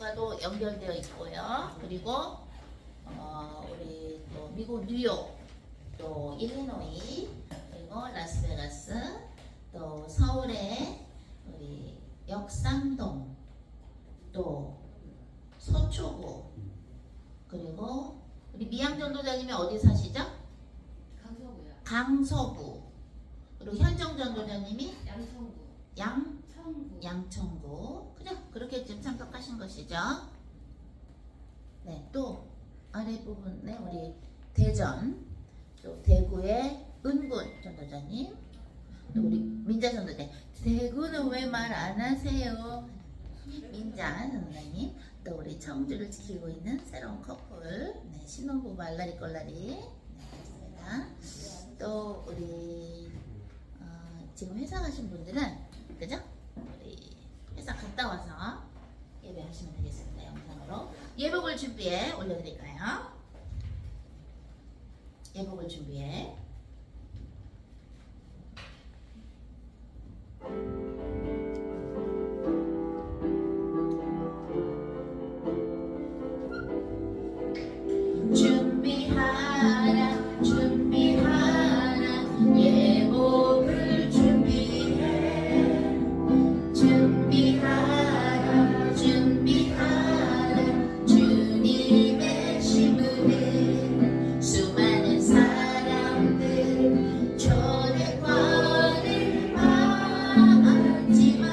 과도 연결되어 있고요. 그리고 우리 또 미국 뉴욕, 또 일리노이, 그리고 라스베가스, 또 서울의 우리 역삼동, 또 서초구, 그리고 우리 미양 전도자님이 어디 사시죠? 강서구요. 강서구. 그리고 현정 전도자님이 양천구. 양천구. 그래, 그렇게 지금 생각하신 것이죠. 네, 또 아랫부분에 우리 대전, 또 대구의 은군 전도자님, 또 우리 민자 전도자. 대구는 왜 말 안 하세요? 민자 전도자님, 또 우리 청주를 지키고 있는 새로운 커플, 네, 신혼부부 알라리 꼴라리, 네, 그렇습니다. 또 우리 지금 회사 가신 분들은, 그죠? 우리 회사 갔다 와서 예배하시면 되겠습니다. 영상으로 예복을 준비해 올려드릴까요? 예복을 준비해. 준비하라 준비하라 예복을 준비해. 준비하라 준비하라 주님의 신부는 수많은 사람들 초대권을 받지만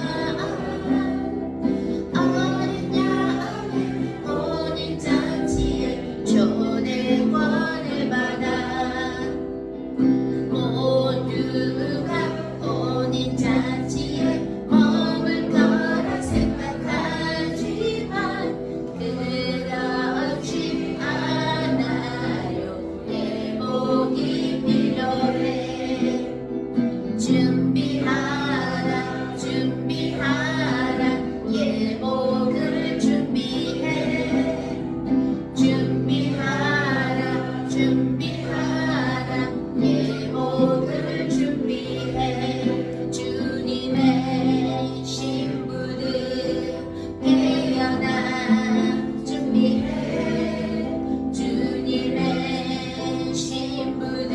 어린 양의 혼인 잔치에 초대권을 받아 모두가 혼인 잔치에 머물 거라 생각하지만 그렇지 않아요. 예복이 필요해. 준비하라 준비하라 예복을 준비해. 준비하라 준비하라 예복을 준비해. 주님의 신부들 태어나 준비해. 주님의 신부들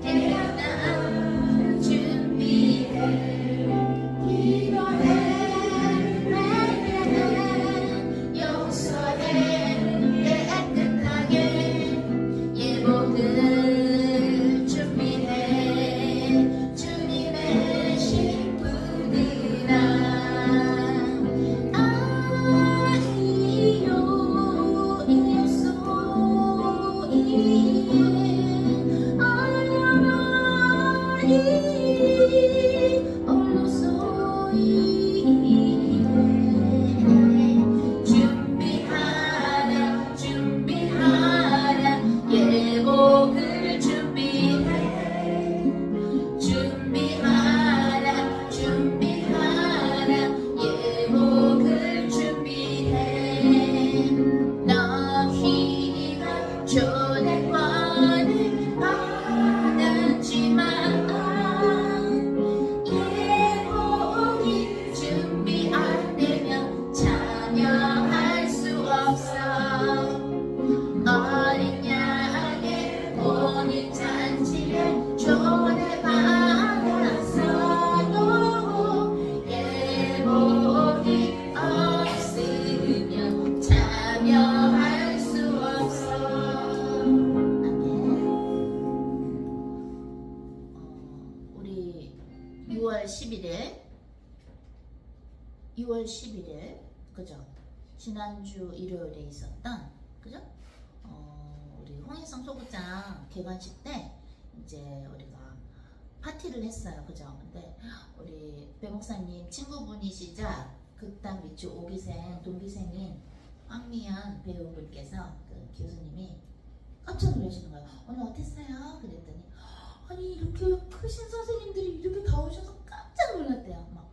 태어나 준비해. 기도해 용서해 깨끗하게 예복을 준비해. 주님의 신부들아 아이요 예소이에 알라라이 준비하라 준비하라 예복을 준비해. 준비하라 준비하라 예복을 준비해. 너희가 초대권을 받았지만 예복이 준비 안 되면 참여할 수 없어. 어린 양의 혼인 잔치에 초대받았어도 예복이 없으면 참여할 수 없어. 아멘. 우리 6월 11일 그죠? 지난주 일요일에 있었던 그죠? 우리 홍해성 소극장 개관식 때 이제 우리가 파티를 했어요. 그죠? 근데 우리 배 목사님 친구분이시자 극단 미추 5기생 동기생인 황미연 배우분께서 그 교수님이 깜짝 놀라시는 거예요. 오늘 어땠어요? 그랬더니 아니 이렇게 크신 선생님들이 이렇게 다 오셔서 깜짝 놀랐대요. 막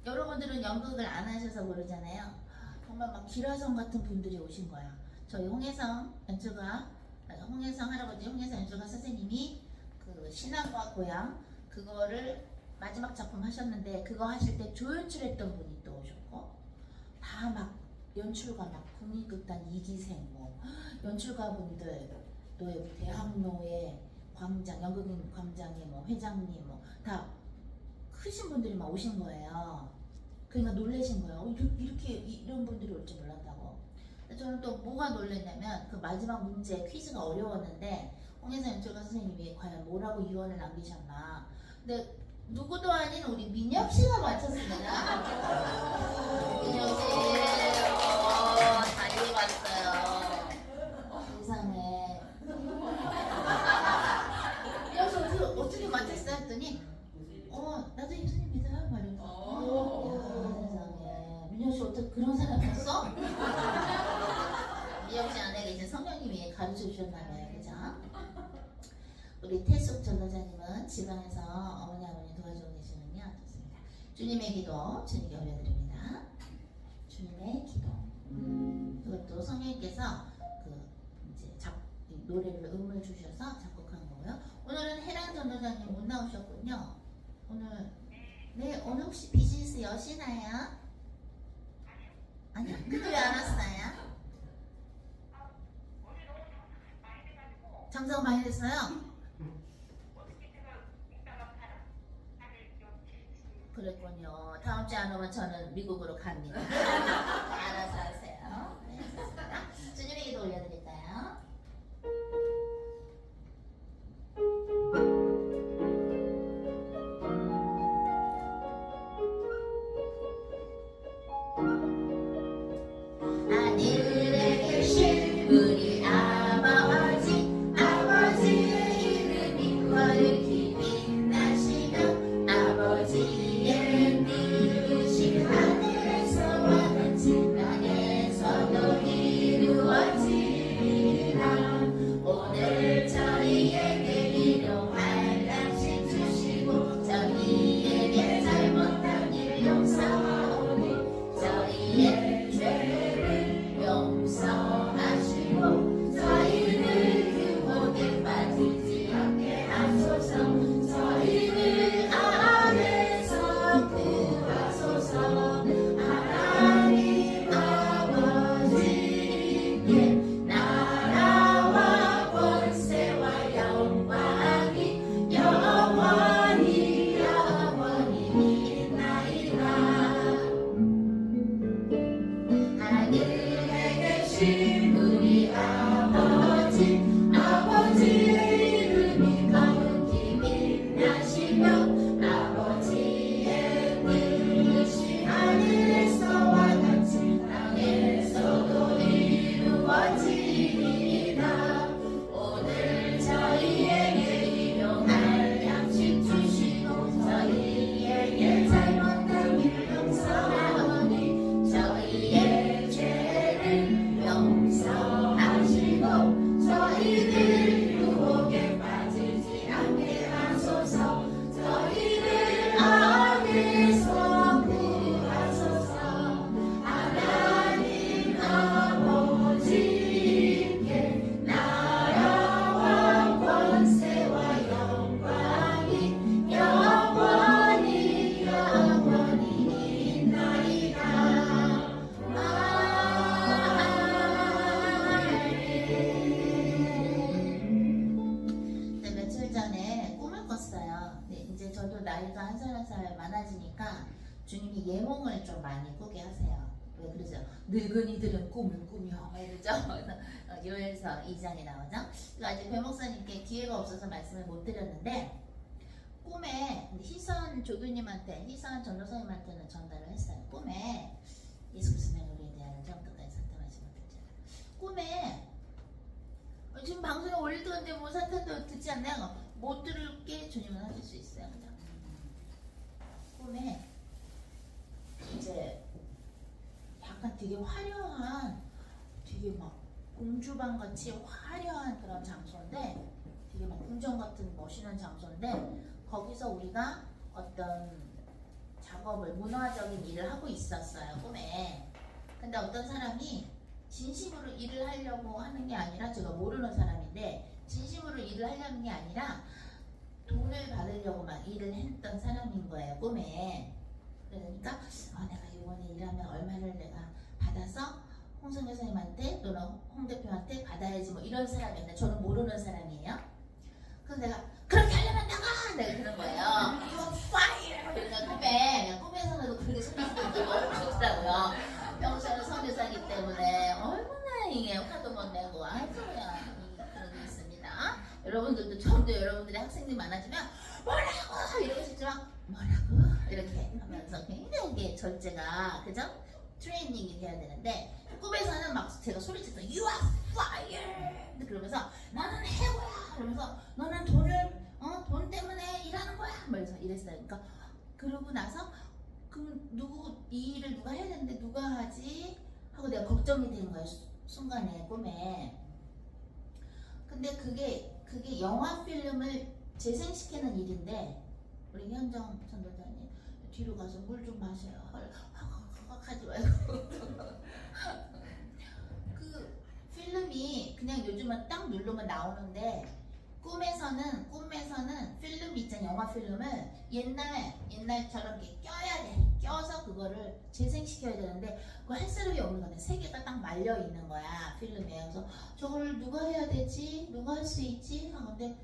여러분들은 연극을 안 하셔서 모르잖아요. 정말 막 기라성 같은 분들이 오신 거야. 저희 홍해성 연주가 홍해성 할아버지 홍해성 연주가 선생님이 그 신앙과 고향 그거를 마지막 작품 하셨는데 그거 하실 때 조연출했던 분이 또 오셨고 다 막 연출가 막 국립극단 이기생 뭐 연출가분들 또 대학로의 광장 연극인 광장의 뭐 회장님 뭐 다 크신 분들이 막 오신 거예요. 그러니까 놀라신 거예요. 이렇게 이런 분들이 올 줄 몰랐다고. 저는 또 뭐가 놀랐냐면 그 마지막 문제 퀴즈가 어려웠는데 홍혜사 연출가 선생님이 과연 뭐라고 유언을 남기셨나. 근데 누구도 아닌 우리 민혁 씨가 맞췄습니다. 민혁 씨, 잘 읽어봤어요. 세상에. 민혁 씨 어떻게 맞췄어 했더니 나도 예수님 믿어요 말이야. 세상에. 민혁 씨 어떻게 그런 사람이었어? 민혁 씨 안에 계신 성령님이 가르쳐 주셨나봐요, 그죠? 우리 태숙 전도자님은 지방에서 어머니 아버님 도와주고 계시는요. 좋습니다. 주님의 기도 주님께 올려드립니다. 주님의 기도. 이것도 성령님께서 그 이제 노래를 음을 주셔서 작곡한 거고요. 오늘은 해란 전도자님 못 나오셨군요. 오늘 혹시 비즈니스 여시나요? 아니요. 근데 왜 안 왔어요? 장사가 많이 됐어요? 그랬군요. 다음 주에 안 오면 저는 미국으로 갑니다. 알아서 하세요. 네, 좋습니다. 주님의 기도 올려드릴까요? 하늘에 계신 우리 아버지, 아버지의 이름이 거룩히 빛나시며 아버지의 뜻이 하늘에서와 같이 땅에서도 이루어지리라. 오늘 저희에게 일용할 양식 주시고 저희에게 잘못한 일 용서하오니 저희의 죄를 용서하시고 저희를 유혹에 빠지지 않게 하소서. 저희를 안에서 구하소서. 하나님 아버지께 나라와 권세와 영광이 영원히 영원히 있나이다. 하늘에 계신 우리 아버지, 아버지의 이름이 거룩히 빛나시며 아버지의 뜻이 하늘에서와 같이 땅에서도 이루어지리이다. 오늘 저희에게 일용할 양식 주시고 저희에게 잘못한 일 용서하오니 저희의 죄를 용서하시고 저희를 유혹에 빠지지 않게 하소서. 저희를 악에서 구하소서. 하나님 아버지께 나라와 권세와 영광이 영원히 영원히 있나이다. 네, 며칠 전에 꿈을 꿨어요. 네, 이제 저도 나이가 한 살 한 살 많아지니까 주님이 예몽을 좀 많이 꾸게 하세요. 왜 그러죠? 늙은이들은 꿈을 꾸며 이러죠. 요엘서 2장에 나오죠. 이거 아직 배 목사님께 기회가 없어서 말씀을 못 드렸는데 꿈에 희선 조교님한테 희선 전도사님한테는 전달을 했어요. 꿈에 예수 그리스도의 우리에 대한 정도까지 산타 말씀을 듣잖아요. 꿈에 지금 방송에 올릴 건데 뭐 산타도 듣지 않나요? 못 들을게 주님은 하실 수 있어요. 그냥 꿈에 이제 약간 되게 화려한 되게 막 공주방 같이 화려한 그런 장소인데 되게 막 궁전 같은 멋있는 장소인데 거기서 우리가 어떤 작업을 문화적인 일을 하고 있었어요 꿈에. 근데 어떤 사람이 진심으로 일을 하려고 하는 게 아니라 제가 모르는 사람인데 진심으로 일을 하려는 게 아니라 돈을 받으려고 막 일을 했던 사람인 거예요 꿈에. 그러니까 내가 이번에 일하면 얼마를 내가 받아서 선생님한테 또는 홍 대표한테 받아야지 뭐 이런 사람이었는데 저는 모르는 사람이에요. 그래서 내가 그렇게 하려면 나가! 내가 그런 거예요. You fire! 그러니까 꿈에서는 그렇게 선교사도 너무 좋더라고요. 평소에는 선교사기 때문에 얼마나 이게 화도 못 내고 그냥 그런 게 있습니다. 여러분들도 처음도 여러분들의 학생들이 많아지면 뭐라고! 이러고 싶지만 뭐라고? 이렇게 하면서 굉장히 이게 절제가 그죠? 트레이닝이 돼야 되는데 꿈에서는 막 제가 소리쳤어 You are fire! 그러면서 나는 해고야! 그러면서 너는 돈 때문에 일하는 거야! 그래서 이랬어요. 그러니까 그러고 나서 그럼 이 일을 누가 해야 되는데 누가 하지? 하고 내가 걱정이 된 거예요. 순간에 꿈에. 근데 그게 영화 필름을 재생시키는 일인데 우리 현정 전도사님 뒤로 가서 물 좀 마셔요. 하지 말고 그 필름이 그냥 요즘은 딱 누르면 나오는데 꿈에서는 필름 있잖아. 영화 필름을 옛날처럼 이렇게 껴야 돼. 껴서 그거를 재생시켜야 되는데 그거 할 사람이 없는 건데 세 개가 딱 말려 있는 거야 필름에. 그래서 저걸 누가 해야 되지? 누가 할 수 있지? 하는데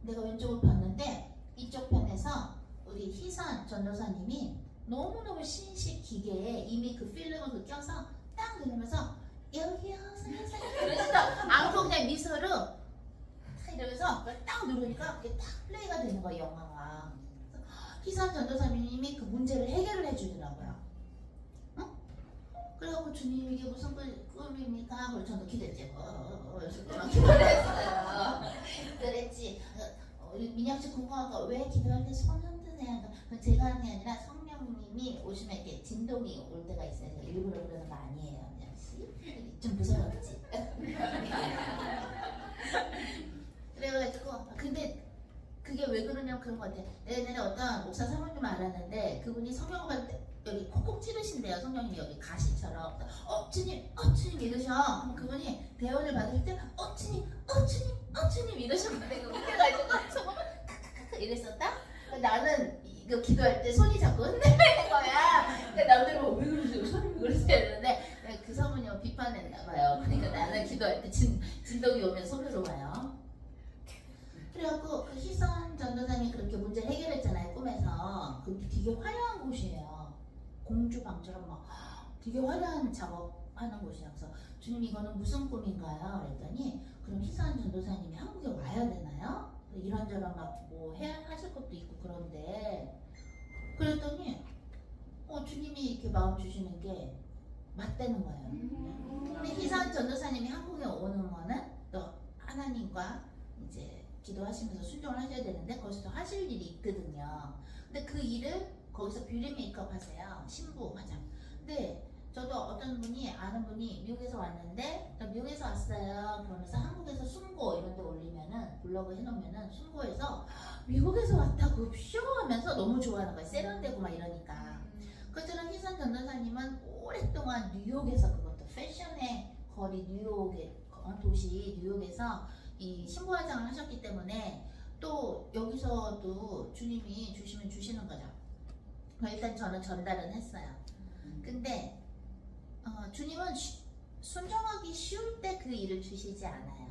내가 왼쪽을 봤는데 이쪽 편에서 우리 희선 전도사님이 너무너무 신식 기계에 이미 그 필름을 껴서 딱 누르면서 여기요 선생님 그러면서 아무도 그냥 미소로 딱 이러면서 딱 누르니까 그게 딱 플레이가 되는 거예요 영화가. 희선 전도사님이 그 문제를 해결을 해주더라고요. 응? 그래갖고 주님 이게 무슨 꿈입니까? 그래서 저도 기도했지. 기도했어요. 그랬지. 우리 민혁씨 궁금한 거 왜 기도할 때 손 흔드세요? 제가 하는 게 아니라 성령님이 오시면 이렇게 진동이 올 때가 있어요. 제가 일부러 그러는 거 아니에요, 민혁씨. 좀 무서웠지. 그래가지고 근데 그게 왜 그러냐면 그런 것 같아. 내가 옛날에 어떤 목사 사모님을 알았는데 그분이 성령을 받을 때 여기 콕콕 찌르신대요. 성령님이 여기 가시처럼. 주님 이러셔. 그럼 그분이 대원을 받을 때 주님 이러셨는데 그 웃겨가지고 소금을 칵칵칵 이랬었다. 나는 이거 기도할 때 손이 자꾸 흔들리는 거야. 근데 남들은 왜 그러세요? 손이 왜 그러세요? 이러는데 그 사모님은 비판했나 봐요. 그러니까 나는 기도할 때 진동이 오면 손으로 와요. 그래갖고 그 희선 전도사님이 그렇게 문제를 해결했잖아요 꿈에서. 그 되게 화려한 곳이에요. 공주방처럼 막 되게 화려한 작업하는 곳이에요. 그래서 주님 이거는 무슨 꿈인가요? 그랬더니 그럼 희선 전도사님이 한국에 와야 되나요? 이런저런 막 뭐 해야 하실 것도 있고 그런데 그랬더니 주님이 이렇게 마음 주시는 게 맞다는 거예요. 근데 희선 전도사님이 한국에 오는 거는 또 하나님과 이제 기도하시면서 순종을 하셔야 되는데 거기서 하실 일이 있거든요. 근데 그 일을 거기서 뷰티 메이크업 하세요. 신부 화장. 근데 저도 어떤 분이 아는 분이 미국에서 왔는데 미국에서 왔어요. 그러면서 한국에서 순고 이런 데 올리면은 블로그 해놓으면은 순고에서 미국에서 왔다고 쇼 하면서 너무 좋아하는 거예요. 세련되고 막 이러니까. 그처럼 희선 전도사님은 오랫동안 뉴욕에서 그것도 패션의 거리 뉴욕의 도시 뉴욕에서 이 신부 화장을 하셨기 때문에 또 여기서도 주님이 주시면 주시는 거죠. 일단 저는 전달은 했어요. 근데 주님은 순종하기 쉬울 때 그 일을 주시지 않아요.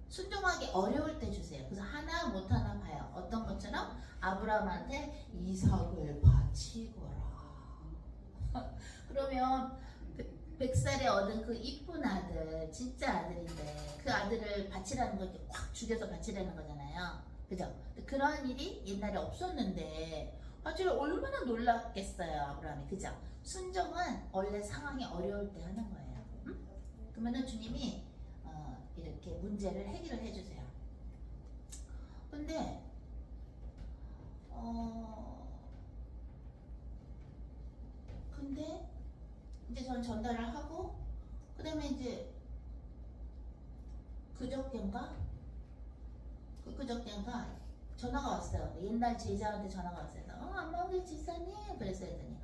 순종하기 어려울 때 주세요. 그래서 하나 못하나 봐요. 어떤 것처럼 아브라함한테 이삭을 바치거라. 그러면 100살에 얻은 그 이쁜 아들, 진짜 아들인데 그 아들을 바치라는 거 확 죽여서 바치라는 거잖아요. 그죠? 그런 일이 옛날에 없었는데 아주 얼마나 놀랐겠어요, 아브라함이. 그죠? 순종은 원래 상황이 어려울 때 하는 거예요. 응? 그러면은 주님이 이렇게 문제를 해결을 해주세요. 근데 이제 전 전달을 하고 그 다음에 이제 그저께인가 전화가 왔어요. 옛날 제자한테 전화가 왔어요. 안마우리 지사님 그랬어요. 했더니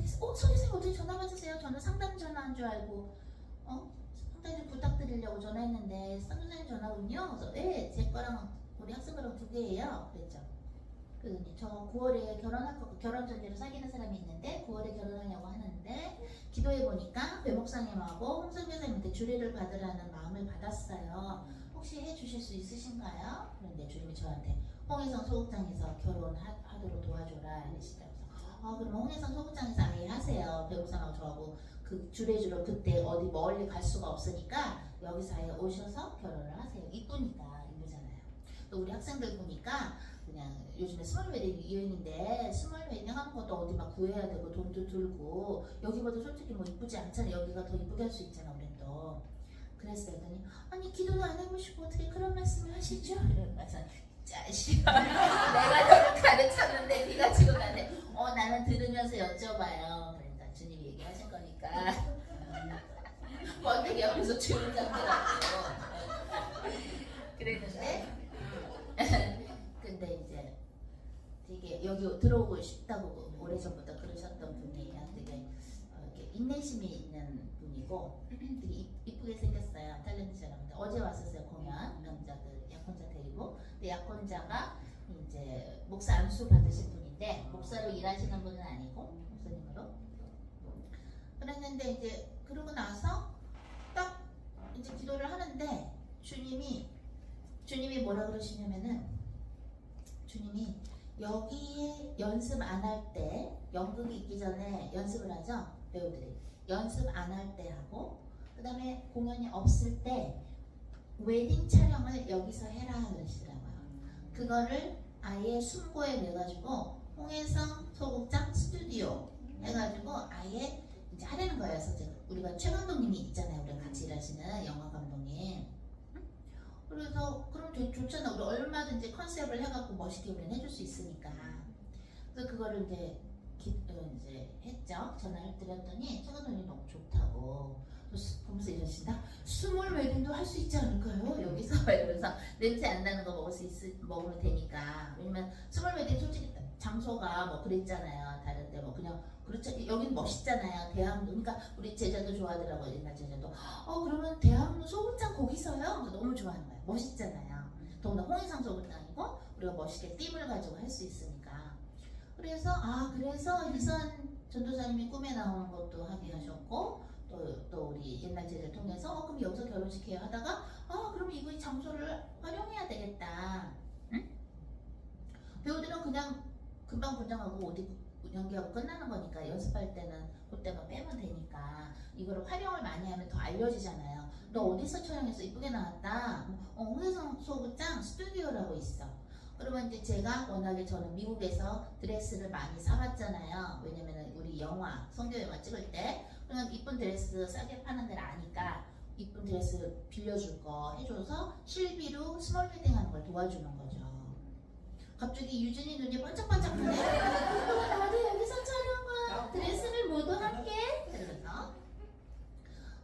선생님 어떻게 전화 받으세요? 저는 상담 전화한 줄 알고 상담 좀 부탁드리려고 전화했는데 선생님 전화군요. 그래서 네, 제 거랑 우리 학생 거랑 두 개예요. 그랬죠. 그랬더니 저 9월에 결혼할 거 결혼 전제로 사귀는 사람이 있는데 9월에 결혼하려고 하는데 기도해 보니까 배 목사님하고 홍 선교사님한테 주례를 받으라는 마음을 받았어요. 혹시 해주실 수 있으신가요? 그런데 주님이 저한테 홍해성 소극장에서 결혼하도록 도와줘라 이러시더라고요. 그럼 홍해성 소극장에서 아예 하세요. 배 목사님하고 저하고 그 주례주로 그때 어디 멀리 갈 수가 없으니까 여기서 아예 오셔서 결혼을 하세요. 이쁘니까 이쁘잖아요. 또 우리 학생들 보니까 그냥 요즘에 스몰 웨딩 유행인데 스몰 웨딩 하는 것도 어디 막 구해야 되고 돈도 들고 여기보다 솔직히 뭐 이쁘지 않잖아. 여기가 더 이쁘게 할 수 있잖아 우린 또. 그래서 그랬더니 아니 기도도 안 해보시고 어떻게 그런 말씀을 하시죠? 이러면서 짜식 내가 너를 가르쳤는데 네가 지금 나한테 나는 들으면서 여쭤봐요. 그러니까 주님이 얘기하신 거니까 번데기 옆에서 주름 잡더라고. 그랬는데 근데 이제 되게 여기 들어오고 싶다고 오래전부터 그러셨던 분이에요. 되게 이렇게 인내심이 있는 분이고 되게 이쁘게 생겼어요. 탤런트처럼. 어제 왔었어요 공연. 남자들 약혼자 데리고. 근데 약혼자가 이제 목사 안수 받으신 분인데 목사로 일하시는 분은 아니고 목사님으로. 그랬는데 이제 그러고 나서 딱 이제 기도를 하는데 주님이 뭐라 그러시냐면은 주님이 여기에 연습 안 할 때 연극이 있기 전에 연습을 하죠 배우들이. 연습 안 할 때 하고 그 다음에 공연이 없을 때 웨딩 촬영을 여기서 해라 그러시더라고요. 그거를 아예 숨고에 내가지고 홍해성 소극장 스튜디오 해가지고 아예 이제 하려는 거예요. 그래서 우리가 최 감독님이 있잖아요. 우리 같이 일하시는 영화 감독님. 그래서 그럼 좋잖아. 우리 얼마든지 컨셉을 해갖고 멋있게 우리는 해줄 수 있으니까. 그래서 그거를 이제 했죠. 전화를 드렸더니 최 감독님이 너무 좋다고. 보면서 이러신다. 스몰 웨딩도 할 수 있지 않을까요? 여기서 이러면서 냄새 안 나는 거 먹으면 되니까. 왜냐면 스몰 웨딩 솔직히 장소가 뭐 그랬잖아요. 다른데 뭐 그냥 그렇죠. 여기는 멋있잖아요. 대학로. 그러니까 우리 제자도 좋아하더라고요. 옛날 제자도. 그러면 대학로 소극장 거기서요? 너무 좋아하는 거예요. 멋있잖아요. 더구나 홍해상 소극장이고 우리가 멋있게 띠을 가지고 할 수 있으니까. 그래서 이선 전도사님이 꿈에 나오는 것도 하게 하셨고 또 우리 옛날 제자를 통해서 그럼 여기서 결혼식 해야 하다가 그럼 이거 장소를 활용해야 되겠다. 응? 배우들은 그냥 금방 분장하고 어디 연기하고 끝나는 거니까 연습할 때는 그때만 빼면 되니까 이거를 활용을 많이 하면 더 알려지잖아요. 너 어디서 촬영해서 이쁘게 나왔다. 홍해성 소극장 스튜디오라고 있어. 그러면 이제 제가 워낙에 저는 미국에서 드레스를 많이 사봤잖아요. 왜냐면은 우리 영화 성교 영화 찍을 때 그러면 이쁜 드레스 싸게 파는 데를 아니까 이쁜 드레스 빌려줄 거 해줘서 실비로 스몰 웨딩 하는 걸 도와주는 거죠. 갑자기 유진이 눈이 반짝반짝 뜨네. 나도 여기서 촬영한 드레스를 모두 할게.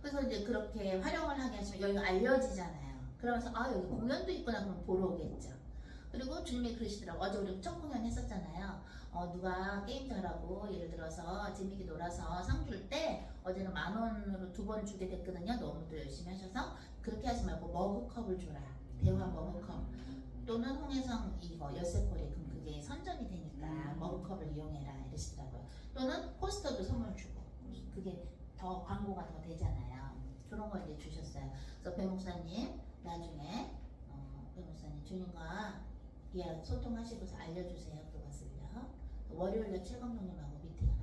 그래서 이제 그렇게 활용을 하게 하시면 여기가 알려지잖아요. 그러면서 여기 공연도 있구나 그러면 보러 오겠죠. 그리고 주님이 그러시더라고. 어제 우리 첫 공연 했었잖아요. 누가 게임 잘하고 예를 들어서 재밌게 놀아서 상 줄 때 어제는 10,000원으로 2번 주게 됐거든요. 너무도 열심히 하셔서 그렇게 하지 말고 머그컵을 줘라. 대화 머그컵. 또는 홍해성 이거 열쇠고리 그럼 그게 선전이 되니까 머그컵을 이용해라 이러시더라고요. 또는 포스터도 선물 주고 그게 더 광고가 더 되잖아요. 그런 걸 이제 주셨어요. 그래서 배 목사님 나중에 배 목사님 주님과 소통하시고서 알려주세요. 그것을요. 월요일에 최 감독님하고 미팅을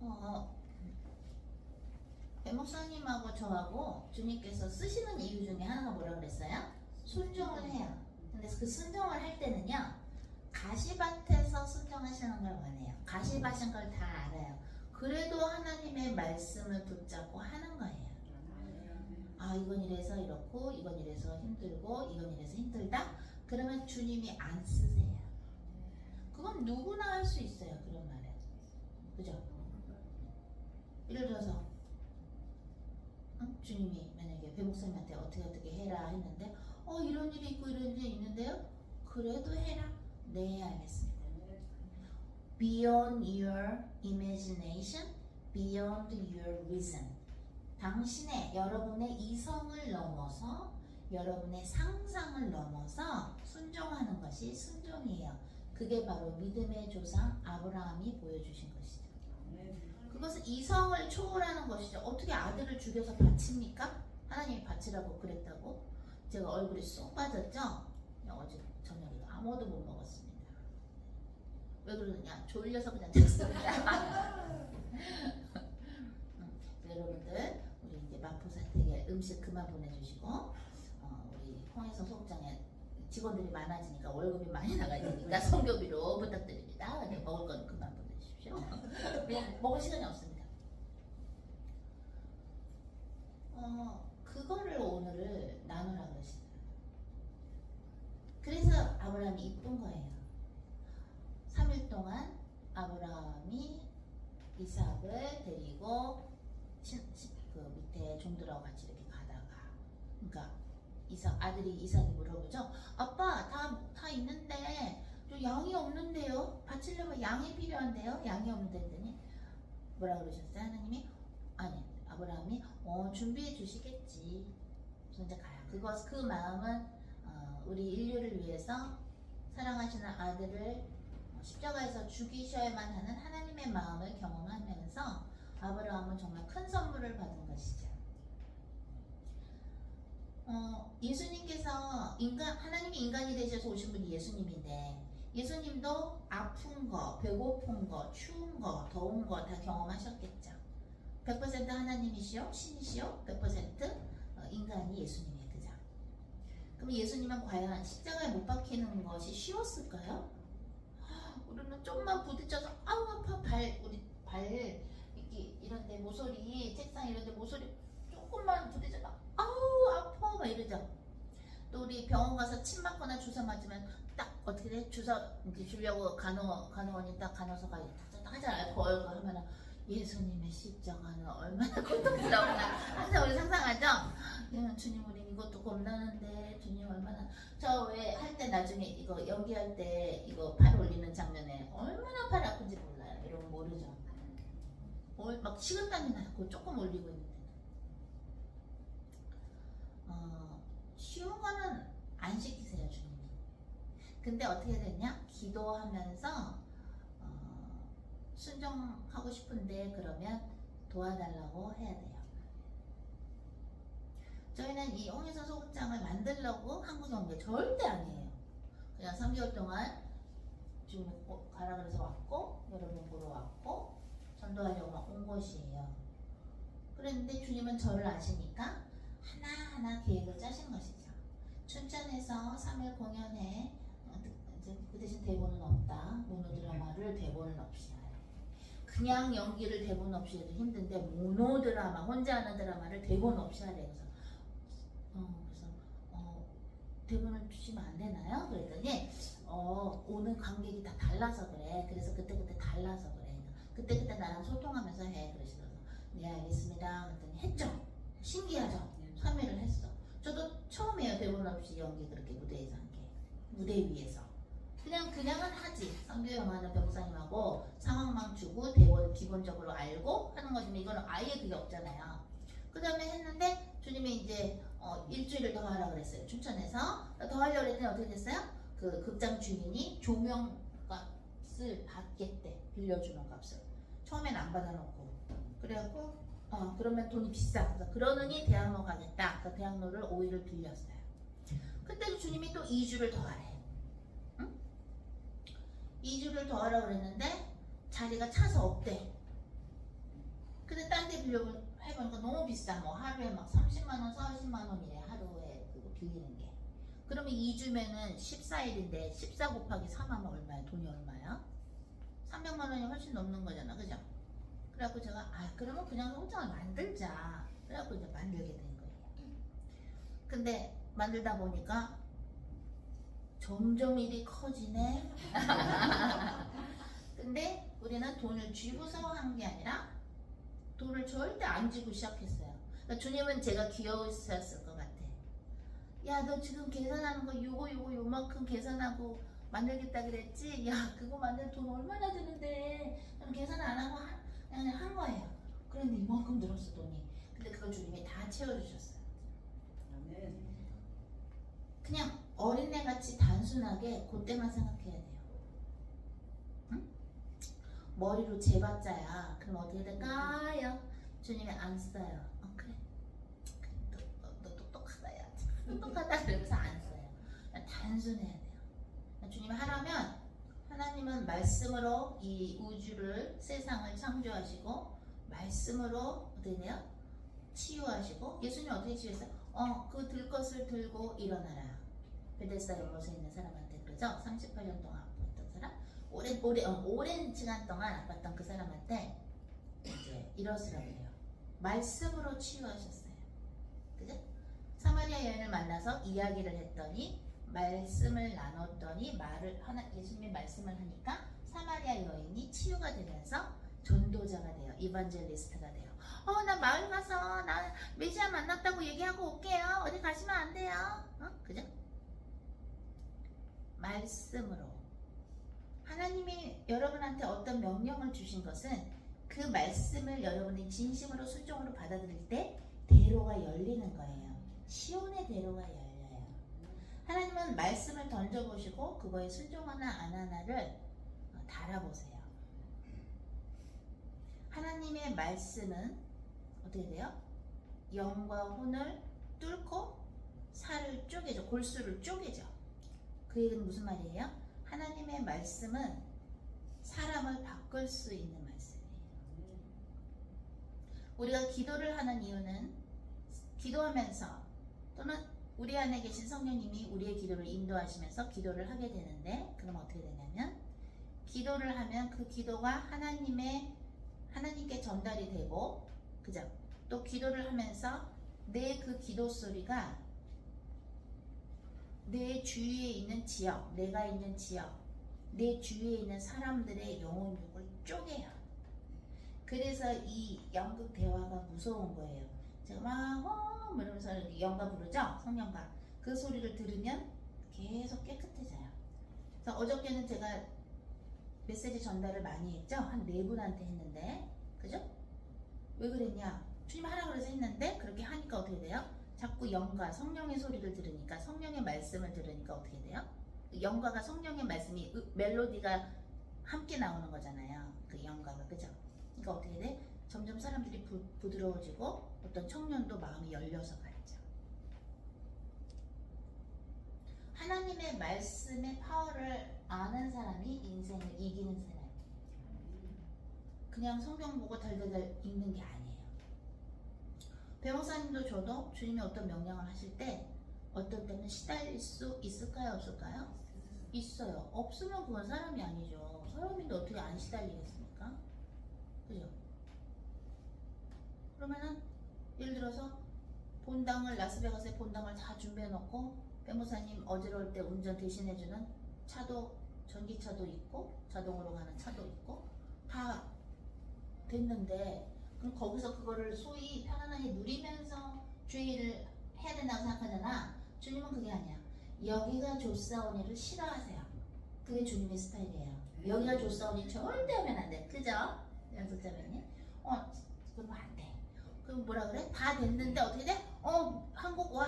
합니다. 배 목사님하고 저하고 주님께서 쓰시는 이유 중에 하나가 뭐라고 그랬어요? 순종을 해요. 근데 그 순종을 할 때는요 가시밭에서 순종하시는 걸 원해요. 가시밭인 걸 다 알아요. 그래도 하나님의 말씀을 붙잡고 하는 거예요. 이건 이래서 이렇고 이건 이래서 힘들고 이건 이래서 힘들다. 그러면 주님이 안 쓰세요. 그건 누구나 할 수 있어요. 그런 말은. 그죠? 예를 들어서 주님이 만약에 배 목사님한테 어떻게 해라 했는데 이런 일이 있고 이런 일이 있는데요. 그래도 해라. 네 알겠습니다. Beyond your imagination, beyond your reason. 당신의 여러분의 이성을 넘어서 여러분의 상상을 넘어서 순종하는 것이 순종이에요. 그게 바로 믿음의 조상 아브라함이 보여주신 것이죠. 그것은 이성을 초월하는 것이죠. 어떻게 아들을 죽여서 바칩니까? 하나님이 바치라고 그랬다고? 제가 얼굴이 쏙 빠졌죠? 어제 저녁에도 아무것도 못 먹었습니다. 왜 그러느냐? 졸려서 그냥 잤습니다. 여러분들 우리 이제 마포사택에 음식 그만 보내주시고 우리 홍해성 소극장에 직원들이 많아지니까 월급이 많이 나가야 되니까 성교비로 부탁드립니다. 네, 먹을 건 그만 보내주십시오. 그냥 먹을 시간이 없습니다. 그거를 오늘을 나누라고 하시더라고요. 그래서 아브라함이 이쁜 거예요. 3일 동안 아브라함이 이삭을 데리고 그 밑에 종들하고 같이 이렇게 가다가, 그러니까 아들이 이삭이 물어보죠. 아빠 다 있는데 저 양이 없는데요? 바치려면 양이 필요한데요? 양이 없는데 했더니 뭐라 그러셨어요? 하나님이 아니 아브라함이 준비해 주시겠지. 그래서 이제 가요. 그 마음은 우리 인류를 위해서 사랑하시는 아들을 십자가에서 죽이셔야만 하는 하나님의 마음을 경험하면서 아브라함은 정말 큰 선물을 받은 것이죠. 예수님께서 하나님이 인간이 되셔서 오신 분이 예수님인데 예수님도 아픈 거, 배고픈 거, 추운 거, 더운 거 다 경험하셨겠죠. 100% 하나님이시요, 신이시요, 100% 인간이 예수님이에요. 그죠? 그럼 예수님은 과연 십자가에 못 박히는 것이 쉬웠을까요? 우리는 좀만 부딪혀서 아우 아파 우리 발 이런데 모서리 책상 이런데 모서리 조금만 부딪혀서 아우 아파 막 이러죠. 또 우리 병원 가서 침 맞거나 주사 맞으면 딱 어떻게 돼? 주사 이제 주려고 간호원이 딱 간호사가 딱 하잖아요. 벌거 하면은 예수님의 십자가는 얼마나 고통스러우나 항상 우리 상상하죠? 주님 우리 이것도 겁나는데 주님 얼마나 저 왜 할 때 나중에 이거 연기할 때 이거 팔 올리는 장면에 얼마나 팔 아픈지 몰라요. 여러분 모르죠? 막 식은땀이 나요. 그거 조금 올리고 있는데 쉬운 거는 안 시키세요 주님이. 근데 어떻게 됐냐? 기도하면서 순종하고 싶은데 그러면 도와달라고 해야 돼요. 저희는 이 홍해성 소극장을 만들려고 한국에 온 게 절대 아니에요. 그냥 3개월 동안 지금 가라 그래서 왔고 여러분 보러 왔고 전도하려고 막 온 것이에요. 그런데 주님은 저를 아시니까 하나하나 계획을 짜신 것이죠. 춘천에서 3일 공연에 그 대신 대본은 없다. 모노드라마를 대본은 없이 해요. 그냥 연기를 대본 없이 해도 힘든데 모노드라마 혼자 하는 드라마를 대본 없이 하래. 그래서 대본을 주시면 안 되나요? 그랬더니 오는 관객이 다 달라서 그래. 그래서 그때 달라서 그래. 그때 나랑 소통하면서 해. 그러시더라고요. 네 알겠습니다. 그랬더니 했죠. 신기하죠. 3회를 했어. 저도 처음이에요. 대본 없이 연기 그렇게 무대에서 한 게. 무대 위에서. 그냥은 하지. 선교 영화는 병사님하고 상황만 주고 대본을 기본적으로 알고 하는 거지만 이거는 아예 그게 없잖아요. 그 다음에 했는데 주님이 이제 일주일을 더 하라 그랬어요. 춘천에서 더 하려고 했더니 어떻게 됐어요? 그 극장 주인이 조명 값을 받겠대. 빌려주는 값을. 처음엔 안 받아놓고 그래갖고 그러면 돈이 비싸. 그러느니 대학로 가겠다. 그래서 대학로를 5일을 빌렸어요. 그때 주님이 또 2주를 더 하래. 2주를 더 하라고 그랬는데 자리가 차서 없대. 근데 딴 데 해보니까 너무 비싸. 뭐 하루에 막 30만원, 40만원이래. 하루에 그거 빌리는 게. 그러면 2주면은 14일인데 14 곱하기 4만 얼마야? 돈이 얼마야? 300만원이 훨씬 넘는 거잖아. 그죠? 그래갖고 제가 그러면 그냥 소극장을 만들자. 그래갖고 이제 만들게 된 거예요. 근데 만들다 보니까 점점 일이 커지네. 근데 우리는 돈을 쥐고서 한 게 아니라 돈을 절대 안 쥐고 시작했어요. 그러니까 주님은 제가 귀여우셨을 것 같아. 야, 너 지금 계산하는 거 요만큼 계산하고 만들겠다 그랬지? 야, 그거 만들 돈 얼마나 드는데? 저는 계산 안 하고 그냥 한 거예요. 그런데 이만큼 들었어 돈이. 근데 그걸 주님이 다 채워주셨어요. 그냥 어린애같이 단순하게 그때만 생각해야 돼요. 응? 머리로 재봤자야. 그럼 어떻게 될까요? 주님이 안 써요. 그래. 너 똑똑하다 야. 똑똑하다 그러면서 안 써요. 그냥 단순해야 돼요. 주님이 하라면 하나님은 말씀으로 이 우주를 세상을 창조하시고 말씀으로 어떻게 돼요? 치유하시고 예수님 어떻게 치유했어요? 그 들 것을 들고 일어나라. 베데스다 연못에 있는 사람한테 그러죠? 38년 동안 아팠던 사람 오랜 시간 동안 아팠던 그 사람한테 이제 일어서라고 해요. 말씀으로 치유하셨어요. 그죠? 사마리아 여인을 만나서 이야기를 했더니 말씀을 나눴더니 예수님이 말씀을 하니까 사마리아 여인이 치유가 되면서 전도자가 돼요. 이반젤리스트가 돼요. 나 마을 가서 나 메시아 만났다고 얘기하고 올게요. 어디 가시면 안 돼요. 그죠? 말씀으로 하나님이 여러분한테 어떤 명령을 주신 것은 그 말씀을 여러분이 진심으로 순종으로 받아들일 때 대로가 열리는 거예요. 시온의 대로가 열려요. 하나님은 말씀을 던져보시고 그거에 순종하나 안 하나를 달아보세요. 하나님의 말씀은 어떻게 돼요? 영과 혼을 뚫고 살을 쪼개죠. 골수를 쪼개죠. 그 얘기는 무슨 말이에요? 하나님의 말씀은 사람을 바꿀 수 있는 말씀이에요. 우리가 기도를 하는 이유는 기도하면서 또는 우리 안에 계신 성령님이 우리의 기도를 인도하시면서 기도를 하게 되는데 그럼 어떻게 되냐면 기도를 하면 그 기도가 하나님께 전달이 되고 그죠? 또 기도를 하면서 내 그 기도 소리가 내 주위에 있는 지역, 내가 있는 지역, 내 주위에 있는 사람들의 영혼육을 쪼개요. 그래서 이 연극 대화가 무서운 거예요. 제가 막 이러면서 영가 부르죠? 성령가. 그 소리를 들으면 계속 깨끗해져요. 그래서 어저께는 제가 메시지 전달을 많이 했죠? 한 4분한테 했는데 그죠? 왜 그랬냐? 주님 하라 그래서 했는데 그렇게 하니까 어떻게 돼요? 자꾸 영가, 성령의 소리를 들으니까 성령의 말씀을 들으니까 어떻게 돼요? 영가가 성령의 말씀이 멜로디가 함께 나오는 거잖아요. 그 영가가 그죠? 그러니까 어떻게 돼? 점점 사람들이 부드러워지고 어떤 청년도 마음이 열려서 갔죠. 하나님의 말씀의 파워를 아는 사람이 인생을 이기는 사람이에요. 그냥 성경 보고 달달달 읽는 게 아니에요. 배목사님도 저도 주님이 어떤 명령을 하실 때 어떤 때는 시달릴 수 있을까요? 없을까요? 있어요. 없으면 그건 사람이 아니죠. 사람인데 어떻게 안 시달리겠습니까? 그죠? 그러면은 예를 들어서 본당을 라스베가스에 본당을 다 준비해 놓고 배목사님 어지러울 때 운전 대신해주는 차도 전기차도 있고 자동으로 가는 차도 있고 다 됐는데 그럼 거기서 그거를 소위 편안하게 누리면서 주의를 해야 된다고 생각하잖아. 주님은 그게 아니야. 여기가 좋사오니를 싫어하세요. 그게 주님의 스타일이에요. 여기가 좋사오니 절대 하면 안 돼. 그죠? 연속자매님? 그럼 안 돼. 그럼 뭐라 그래? 다 됐는데 어떻게 돼? 한국 와.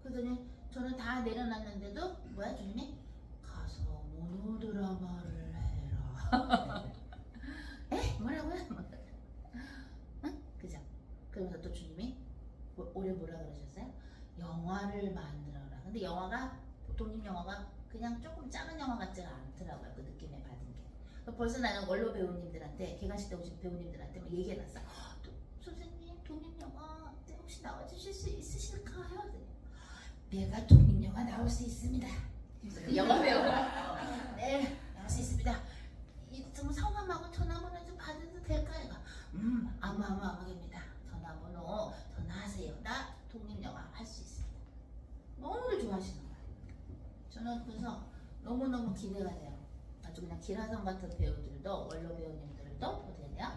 그러더니 저는 다 내려놨는데도 뭐야 주님이? 가서 모노드라마를 해라. 에? 뭐라고요? 응? 그죠? 그러면서 또 주님이 올해 뭐라 그러셨어요? 영화를 만들어라. 근데 영화가 독립 영화가 그냥 조금 작은 영화 같지가 않더라고요. 그 느낌에 받은 게. 벌써 나는 원로 배우님들한테 개관식 때 오신 배우님들한테 막 얘기해놨어. 선생님 독립 영화 혹시 나와주실 수 있으실까요? 내가 독립 영화 나올 수 있습니다. 영화 배우가 네 나올 수 있습니다. 좀 성함하고 전화번호 좀 받아도 될까요? 아마입니다. 전화번호 전화하세요. 나 독립영화 할 수 있습니다. 너무들 좋아하시는 거예요. 저는 그래서 너무너무 기대가 돼요. 아주 그냥 기라성 같은 배우들도 원로 배우님들도 어떻게 돼요?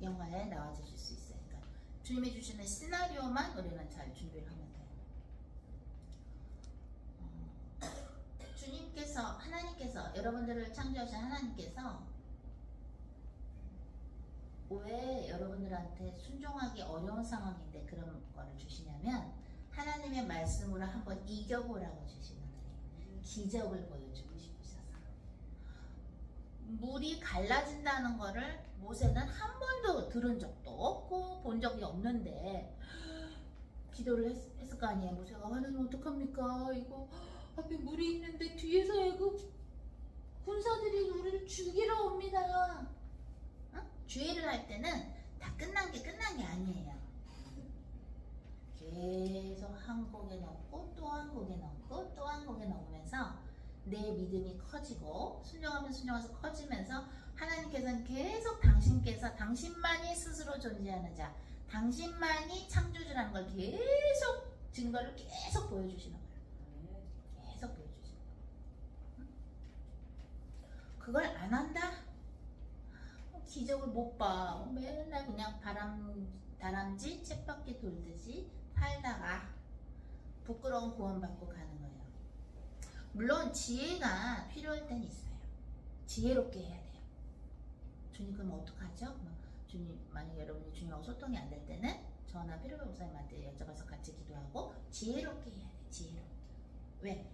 영화에 나와주실 수 있어요. 그러니까 주님이 주시는 시나리오만 우리는 잘 준비를 하면 돼요. 하나님께서 여러분들을 창조하신 하나님께서 왜 여러분들한테 순종하기 어려운 상황인데 그런 거를 주시냐면 하나님의 말씀으로 한번 이겨보라고 주시는 거예요. 기적을 보여주고 싶으셔서. 물이 갈라진다는 거를 모세는 한 번도 들은 적도 없고 본 적이 없는데 기도를 했을 거 아니에요. 모세가 하나님 어떡합니까? 이거 앞에 물이 있는데 뒤에서 그 군사들이 우리를 죽이러 옵니다. 주의를 할 때는 다 끝난 게 아니에요. 계속 한 곡에 넣고 또 한 곡에 넣고 또 한 곡에 넣으면서 내 믿음이 커지고 순종하면서 커지면서 하나님께서는 계속 당신만이 스스로 존재하는 자, 당신만이 창조주라는 걸 계속 증거를 계속 보여주시는 거예요. 계속 보여주시는 거예요. 그걸 안 한다? 기적을 못 봐. 맨날 그냥 다람쥐 쳇바퀴 돌듯이 살다가 부끄러운 구원받고 가는 거예요. 물론 지혜가 필요할 때는 있어요. 지혜롭게 해야 돼요. 주님 그럼 어떡하죠? 주님 만약에 여러분이 주님하고 소통이 안 될 때는 저나 피로배 목사님한테 여쭤봐서 같이 기도하고 지혜롭게 해야 돼요. 지혜롭게. 왜?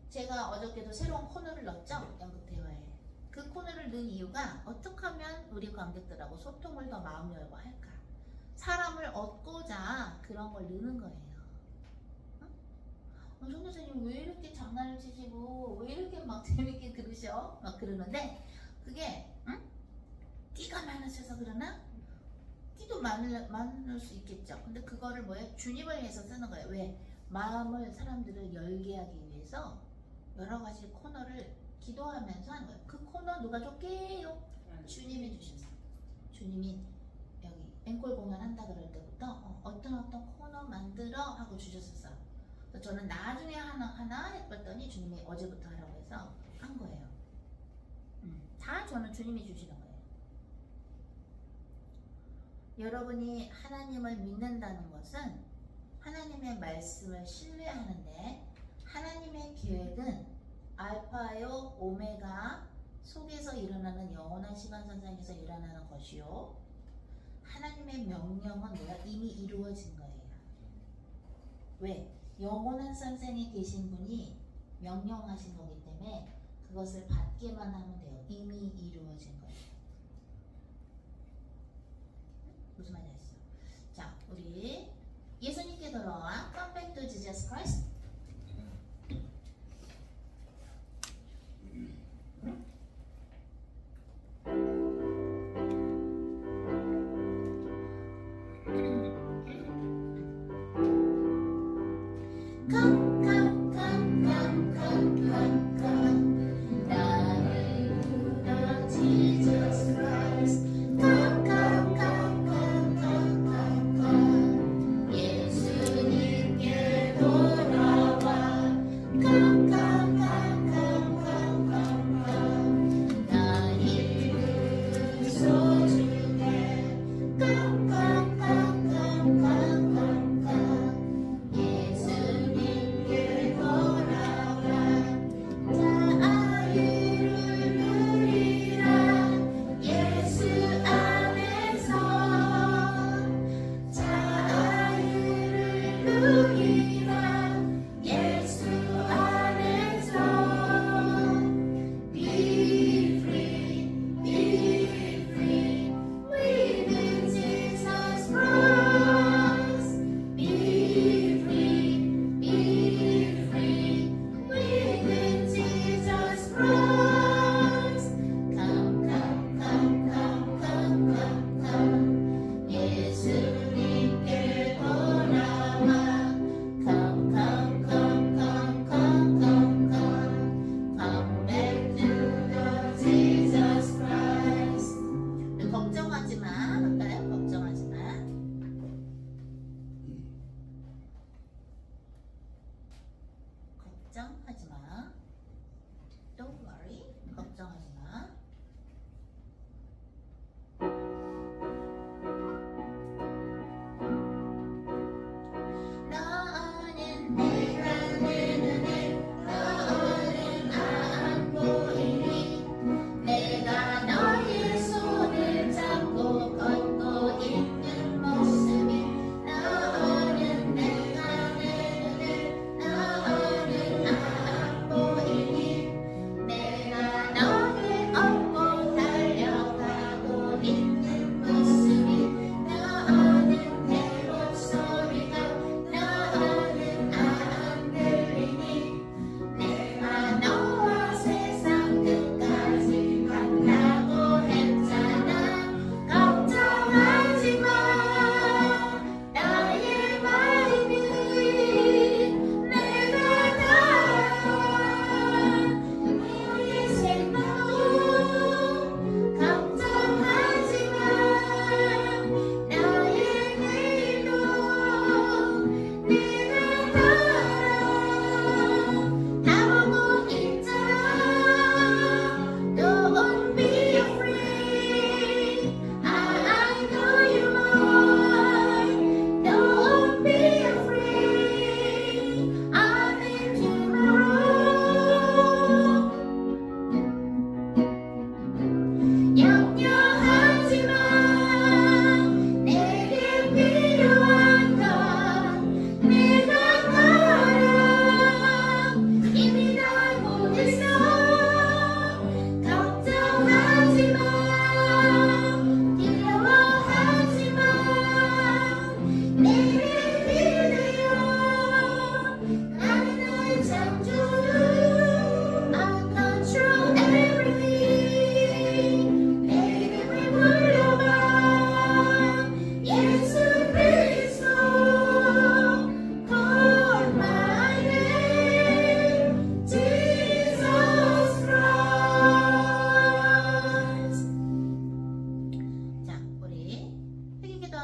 제가 어저께도 새로운 코너를 넣었죠? 연극 대화에. 그 코너를 넣은 이유가 어떻게 하면 우리 관객들하고 소통을 더 마음 열고 할까? 사람을 얻고자 그런 걸 넣는 거예요. 성교사님 왜 이렇게 장난을 치시고 왜 이렇게 막 재밌게 들으셔? 막 그러는데 그게 끼가 많으셔서 그러나? 끼도 많을 수 있겠죠. 근데 그거를 뭐예요? 주님을 위해서 쓰는 거예요. 왜? 마음을 사람들을 열게 하기 위해서 여러 가지 코너를 기도하면서 하는 거예요. 그 코너 누가 줬게요? 주님이 주셨어요. 주님이 여기 앵콜 공연한다 그럴 때부터 어떤 코너 만들어 하고 주셨었어요. 그래서 저는 나중에 하나 했더니 주님이 어제부터 하라고 해서 한 거예요. 다 저는 주님이 주시는 거예요. 여러분이 하나님을 믿는다는 것은 하나님의 말씀을 신뢰하는데 하나님의 계획은 알파요 오메가 속에서 일어나는 영원한 시간선상에서 일어나는 것이요 하나님의 명령은 뭐야? 이미 이루어진 거예요. 왜? 영원한 선생에 계신 분이 명령하신 거기 때문에 그것을 받기만 하면 돼요. 이미 이루어진 거예요. 무슨 말인지 아시죠? 자, 우리 예수님께 돌아와 Come back to Jesus Christ. 예수님께 돌아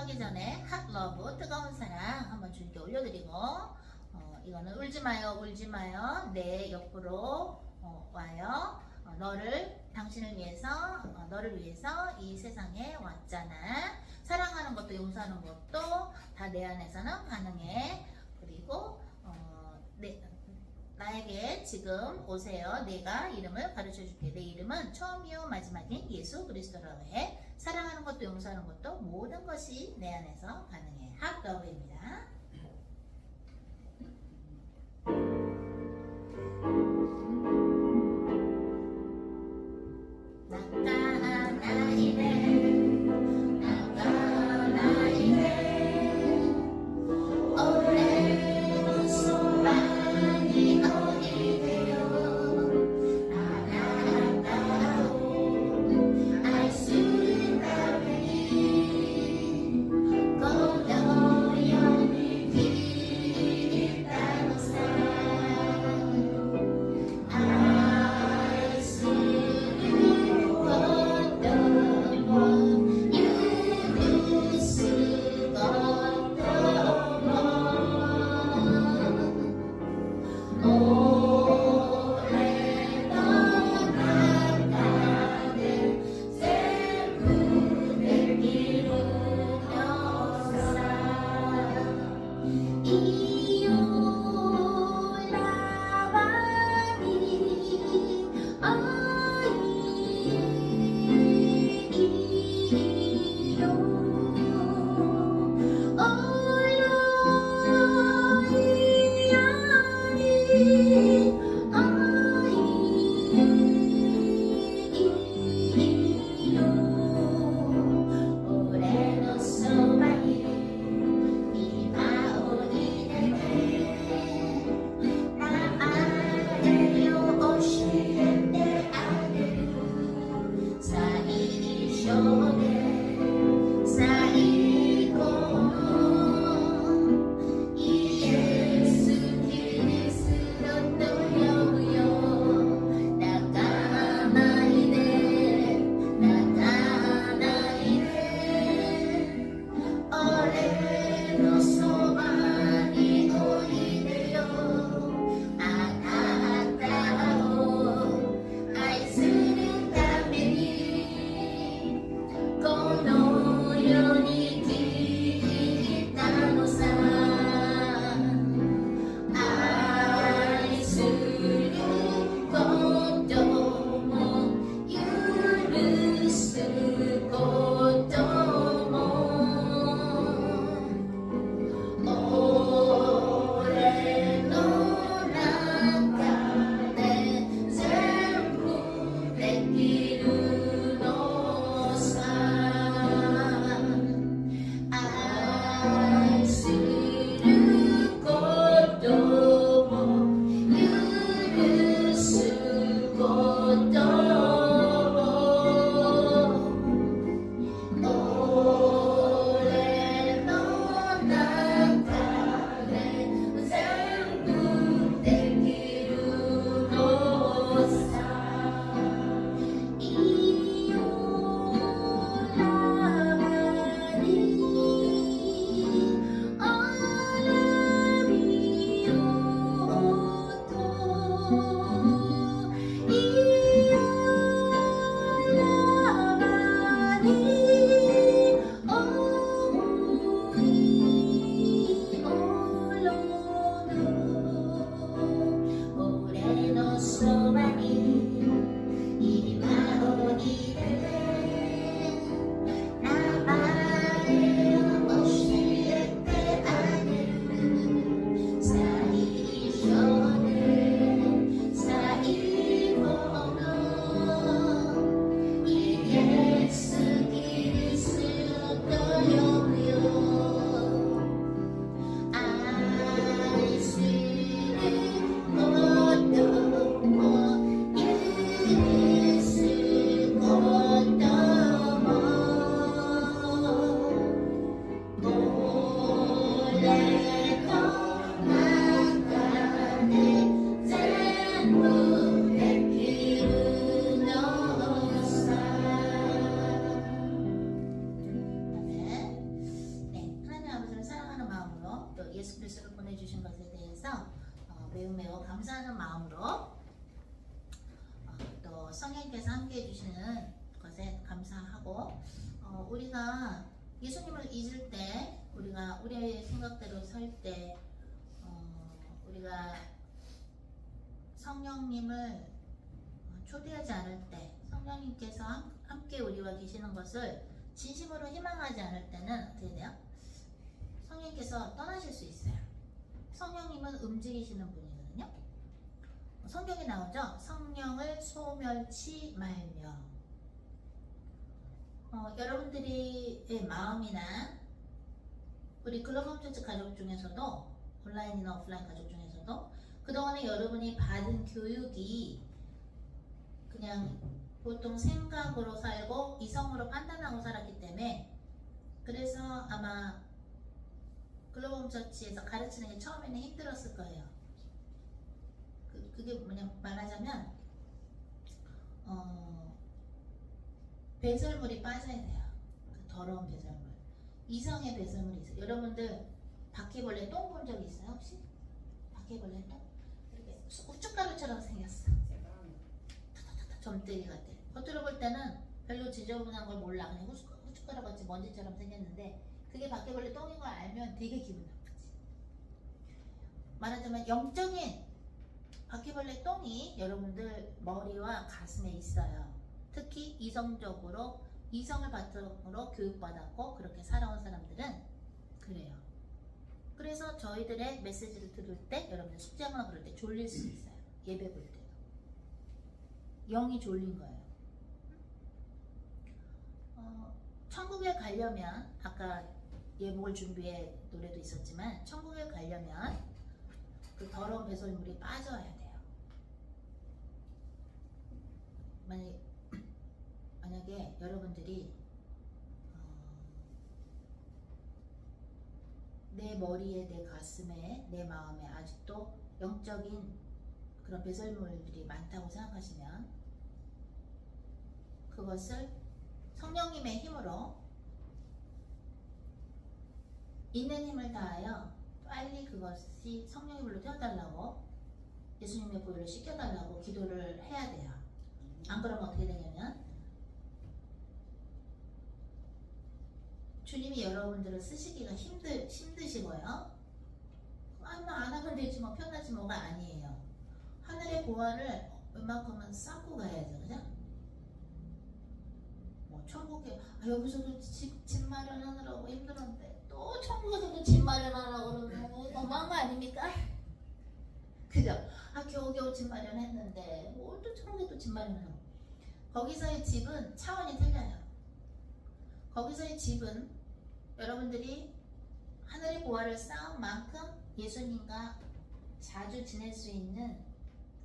기도하기 전에 hot love 뜨거운 사랑 한번 주님께 올려드리고 이거는 울지 마요 울지 마요 내 옆으로 와요. 당신을 위해서 너를 위해서 이 세상에 왔잖아. 사랑하는 것도 용서하는 것도 다 내 안에서는 가능해. 그리고 나에게 지금 오세요. 내가 이름을 가르쳐 줄게. 내 이름은 처음이요 마지막인 예수 그리스도라고 해. 사랑하는 것도 용서하는 것도 모든 것이 내 안에서 가능해. 핫러브입니다. 예수 그리스도를 보내주신 것에 대해서 매우 매우 감사하는 마음으로 또 성령께서 함께 해주시는 것에 감사하고 우리가 예수님을 잊을 때 우리가 우리의 생각대로 살 때 우리가 성령님을 초대하지 않을 때 성령님께서 함께 우리와 계시는 것을 진심으로 희망하지 않을 때는 어떻게 돼요? 성령님께서 떠나실 수 있어요. 성령님은 움직이시는 분이거든요. 성경에 나오죠. 성령을 소멸치 말며. 여러분들의 마음이나 우리 글로벌 처치 가족 중에서도 온라인이나 오프라인 가족 중에서도 그동안에 여러분이 받은 교육이 그냥 보통 생각으로 살고 이성으로 판단하고 살았기 때문에 그래서 아마 글로벌 처치에서 가르치는 게 처음에는 힘들었을 거예요. 그게 뭐냐 말하자면 배설물이 빠져야 돼요. 그 더러운 배설물. 이성의 배설물이 있어요. 여러분들 바퀴벌레 똥 본 적 있어요 혹시? 바퀴벌레 똥? 이렇게 우춧가루처럼 생겼어. 점들이 같아. 겉으로 볼 때는 별로 지저분한 걸 몰라. 그냥 후춧가루 같이 먼지처럼 생겼는데 그게 바퀴벌레 똥인 걸 알면 되게 기분 나쁘지. 말하자면 영적인 바퀴벌레 똥이 여러분들 머리와 가슴에 있어요. 특히 이성적으로 이성을 바탕으로 교육받았고 그렇게 살아온 사람들은 그래요. 그래서 저희들의 메시지를 들을 때 여러분들 숙제하거나 그럴 때 졸릴 수 있어요. 예배 볼 때도 영이 졸린 거예요. 천국에 가려면 아까 예복을 준비해 노래도 있었지만 천국에 가려면 그 더러운 배설물이 빠져야 돼요. 만약에 여러분들이 내 머리에, 내 가슴에, 내 마음에 아직도 영적인 그런 배설물들이 많다고 생각하시면 그것을 성령님의 힘으로 있는 힘을 다하여 빨리 그것이 성령의 불로 태워달라고 예수님의 보혈로 씻겨달라고 기도를 해야 돼요. 안 그러면 어떻게 되냐면 주님이 여러분들을 쓰시기가 힘드시고요. 안 하면 되지 뭐 편하지 뭐가 아니에요. 하늘의 보화를 웬만큼은 쌓고 가야죠. 그죠? 뭐 천국에 여기서도 집 마련하느라고 힘들었는데 또 천국에서도 집 마련하라고 그러면 너무한 거 아닙니까? 그죠? 겨우겨우 집 마련했는데 뭘 또 천국에 또 집 마련하고. 거기서의 집은 차원이 틀려요. 거기서의 집은 여러분들이 하늘의 보화를 쌓은 만큼 예수님과 자주 지낼 수 있는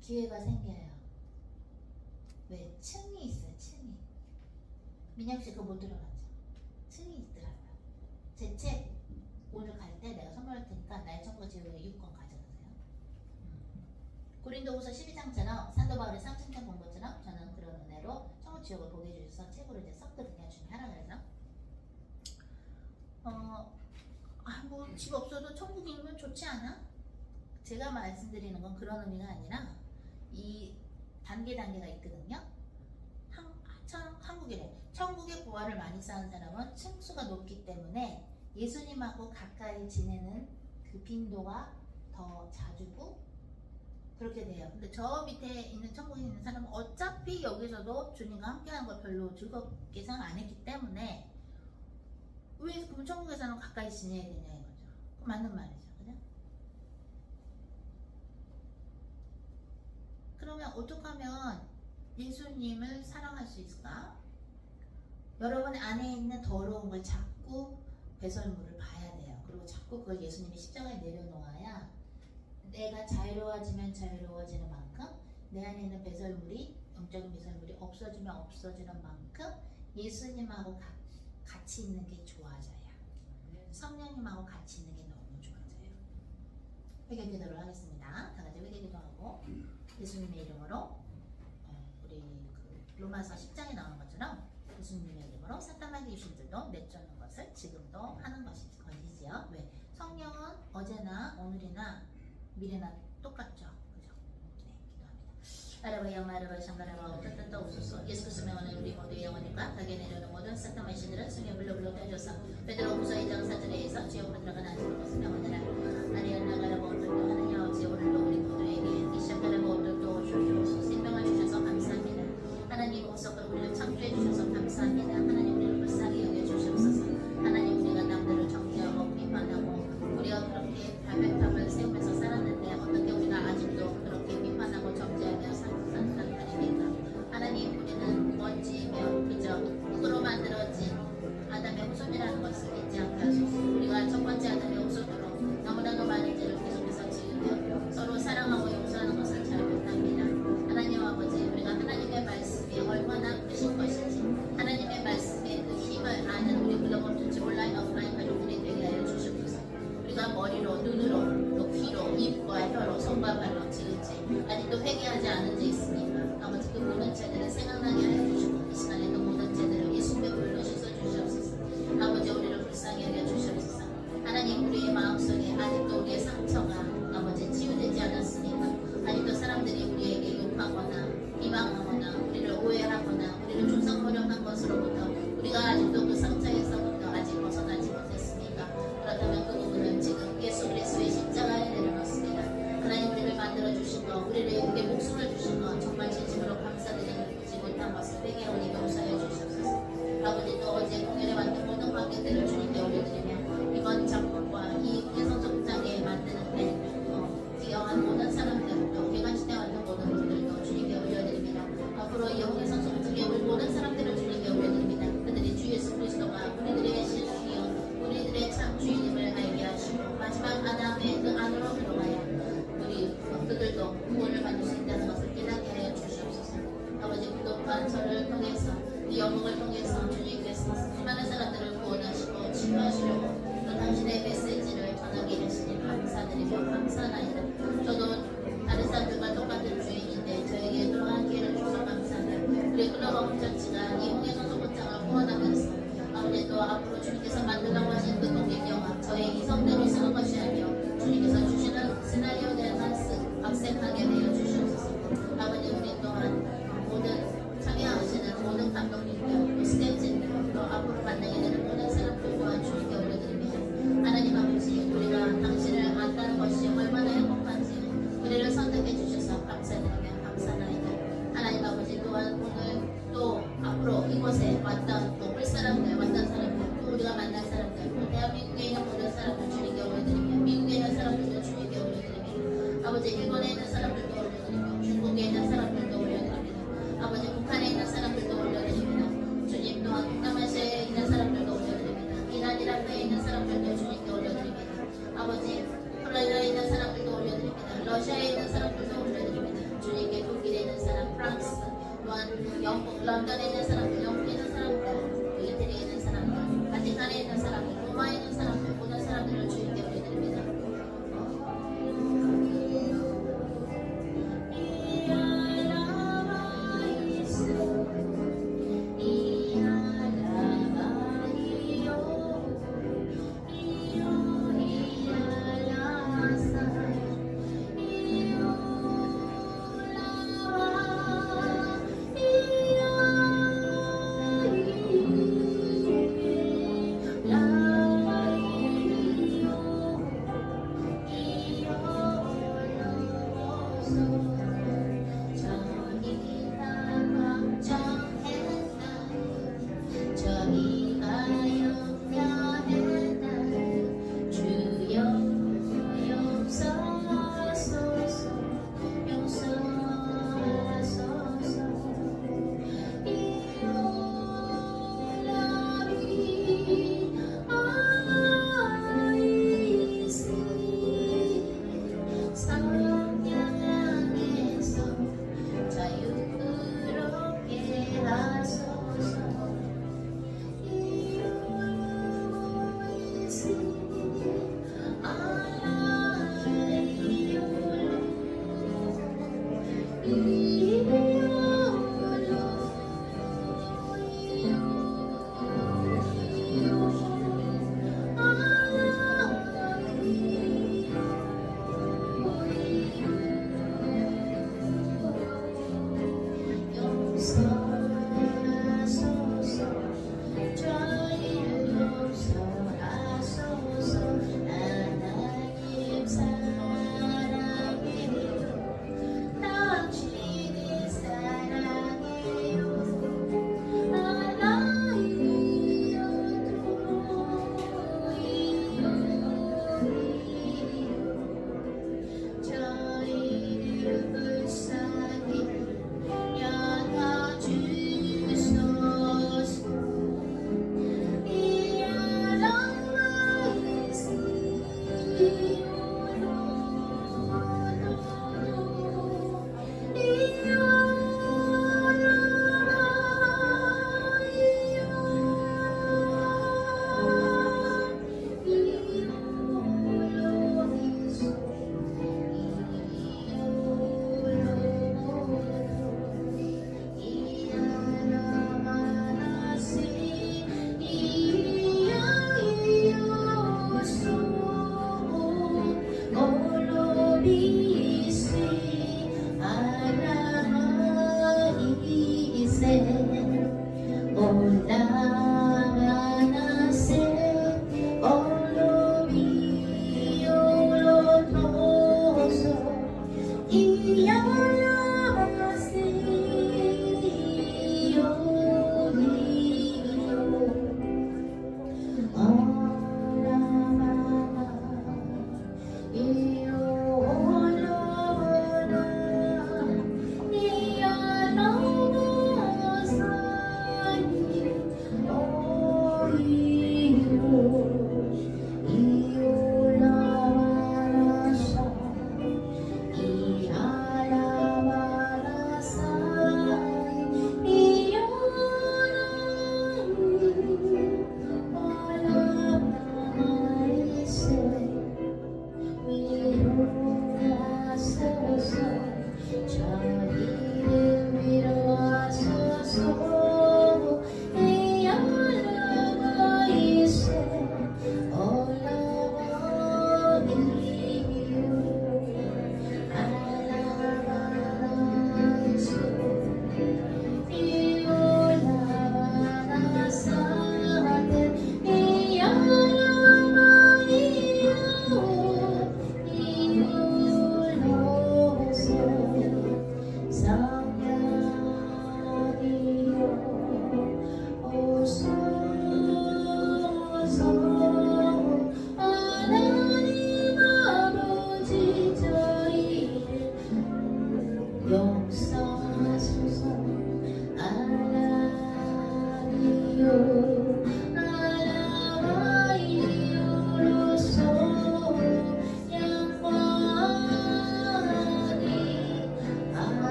기회가 생겨요. 왜? 층이 있어요. 층이. 민혁씨 그거 못 들어봤죠? 층이 있더라고요. 제 책 오늘 갈 때 내가 선물할 테니까 나의 천국 지옥의 6권 가져가세요. 고린도후서 12장처럼 사도 바울의 쌍층편 본 것처럼 저는 그런 은혜로 천국 지옥을 보게 해주셔서 책으로 이제 썼거든요. 주님 하라 그래서 뭐 집 없어도 천국이면 좋지 않아? 제가 말씀드리는 건 그런 의미가 아니라 이 단계가 있거든요. 한국이래. 천국의 보화를 많이 쌓은 사람은 층수가 높기 때문에 예수님하고 가까이 지내는 그 빈도가 더 자주고 그렇게 돼요. 근데 저 밑에 있는 천국에 있는 사람은 어차피 여기서도 주님과 함께하는 걸 별로 즐겁게 생각 안 했기 때문에 왜 그럼 천국에서는 가까이 지내야 되냐 이거죠. 맞는 말이죠. 그죠? 그러면 어떻게 하면 예수님을 사랑할 수 있을까? 여러분 안에 있는 더러운 걸 자꾸 배설물을 봐야 돼요. 그리고 자꾸 그걸 예수님의 십자가에 내려놓아야 내가 자유로워지면 자유로워지는 만큼 내 안에 있는 배설물이 영적인 배설물이 없어지면 없어지는 만큼 예수님하고 같이 있는 게 좋아져요. 성령님하고 같이 있는 게 너무 좋아져요. 회개 기도를 하겠습니다. 다 같이 회개 기도하고 예수님의 이름으로 우리 그 로마서 10장에 나오는 것처럼 예수님의 이름으로 사탄마귀 귀신들도 내쫓는 것을 지금도 하는 것이지요. 왜? 성령은 어제나 미래나 똑같죠. 그죠? 네, 기도합니다. 아라바야 마라바 샹가라바 오따따따 오소서 예수 그리스도 명하는 우리 모두의 영혼과 가게 내려오는 모든 사탄 마신들은 승리의 불로 불러떼어줘서 베드로 후서 2장 4절에 의해서 주역으로 들어가는 안식을 것을 명하느라 아리안나 가라바 오들도 하나님 아버지 오늘도 우리 모두에게 이 시작가라바 오들도 주셔서 생명을 주셔서 감사합니다. 하나님 오석을 우리를 창조해 주셔서 감사합니다. 하나님 우리를 불쌍히 여겨 주시옵소서. 하나님 우리가 남들을 정죄하고 비판하고 우리가 그렇게 발백탑을 세우면서 살았는데 어떻게 우리가 아직도 그렇게 비판하고 정죄하며 산다는 말입니까? 하나님 우리는 먼지며 그저 흙으로 만들어진 아담의 후손이라는 것을 잊지 않게 하소서. 우리가 첫 번째 아담의 후손으로 너무나도 많은 죄를 계속해서 지으며 서로 사랑하고 용서하는 것을 잘 못합니다. 하나님 아버지 우리가 하나님의 말씀이 얼마나 크신 것인지 하나님의 말씀의 그 힘을 아는 우리 글로벌 투지 온라인 오프라인 가족들이 되게 하여 주시옵소서. 우리가 머리로 눈으로 또 귀로 입과 혀로 손과 발로 지은지 아직도 회개하지 않은 지 있습니까? 아버지 그 모든 죄들을 생각나게 하여 주시고 이 시간에 그 모든 죄들을 예수님의 불로 씻어 주시옵소서. 아버지 우리를 불쌍히 여겨 주시옵소서. 하나님 우리의 마음속에 아직도 우리의 상처가 아버지 치유되지 않았습니까? 아직도 사람들이 우리에게 욕하거나 비방하거나 우리를 오해하거나 우리를 중상모략한 것으로부터 우리가 아직도 그 상처에서부터 아직 벗어나지 못했습니까? 그렇다면 그 부분은 지금 예수 그리스도의 십자가에 내려놓습니다. 하나님 우리를 만들어 주신 거 우리를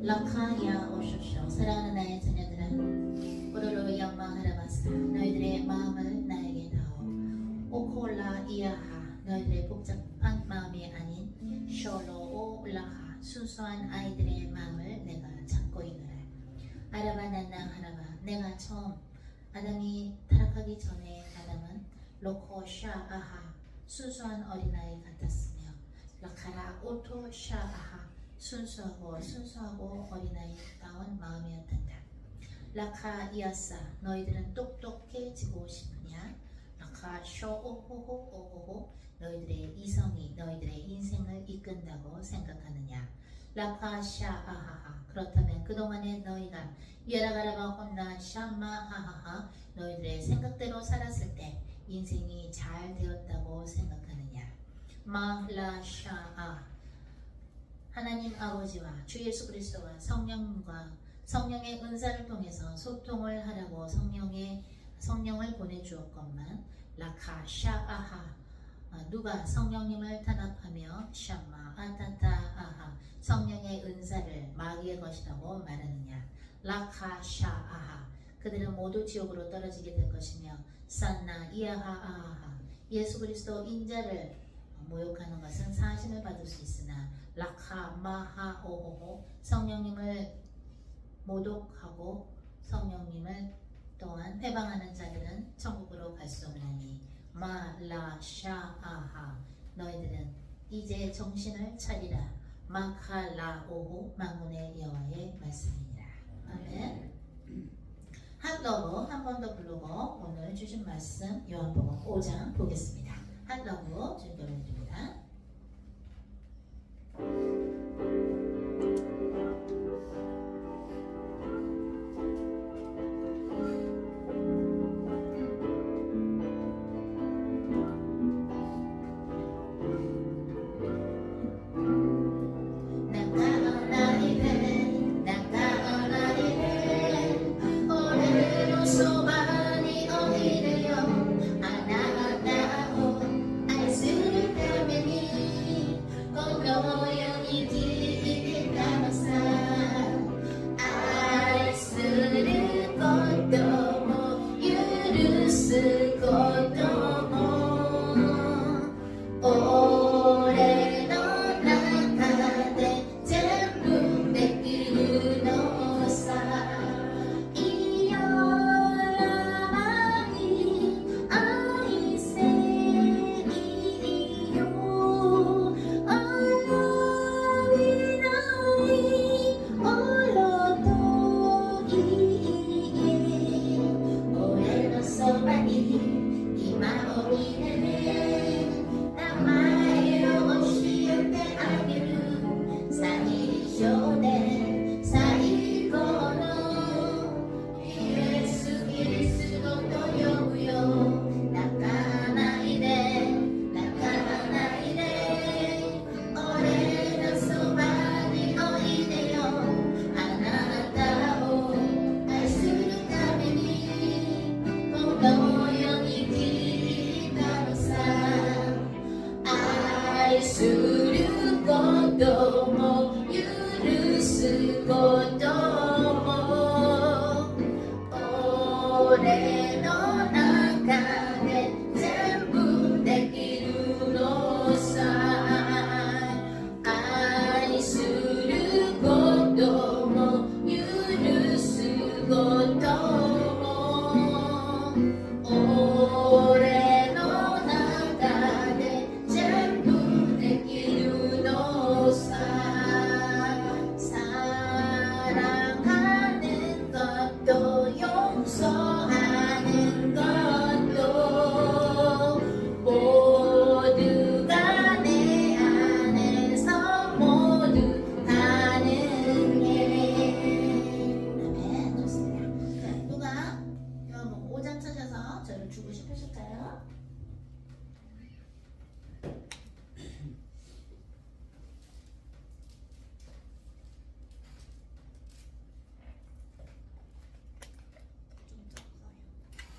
라카야 오쇼쇼. 사랑하는 나의 자녀들아, 오로로 영광하라바사. 너희들의 마음을 나에게 다오. 오콜라 이아하. 너희들의 복잡한 마음이 아닌 숄로 올라하. 순수한 아이들의 마음을 내가 찾고 있노라. 아라바 난나 하라바. 내가 처음 아담이 타락하기 전에 아담은 로코 샤아하. 순수한 어린아이 같았으며 라카라 오토 샤아하. 순수하고 어린아이다운 마음이었단다. 라카 이아싸. 너희들은 똑똑해지고 싶으냐? 라카 쇼오호호오호호. 너희들의 이성이 너희들의 인생을 이끈다고 생각하느냐? 라카 샤아하하. 그렇다면 그동안에 너희가 예라가라바 혼나 샤마하하하. 너희들의 생각대로 살았을 때 인생이 잘 되었다고 생각하느냐? 마라샤아. 하나님 아버지와 주 예수 그리스도와 성령과 성령의 은사를 통해서 소통을 하라고 성령을 보내주었건만 라카샤아하. 누가 성령님을 탄압하며 샤마 아타타아하. 성령의 은사를 마귀의 것이라고 말하느냐? 라카샤아하. 그들은 모두 지옥으로 떨어지게 될 것이며 산나 이아하아하. 예수 그리스도 인자를 모욕하는 것은 사심을 받을 수 있으나 라카 마하오호호. 성령님을 모독하고 성령님을 또한 회방하는 자들은 천국으로 갈 수 없나니 마라샤아하. 너희들은 이제 정신을 차리라. 마칼라오호. 만군의 여호와의 말씀이니라. 아멘. 핫러브 한 번 더 부르고 오늘 주신 말씀 요한복음 5장 보겠습니다. 핫러브 준비해드립니다.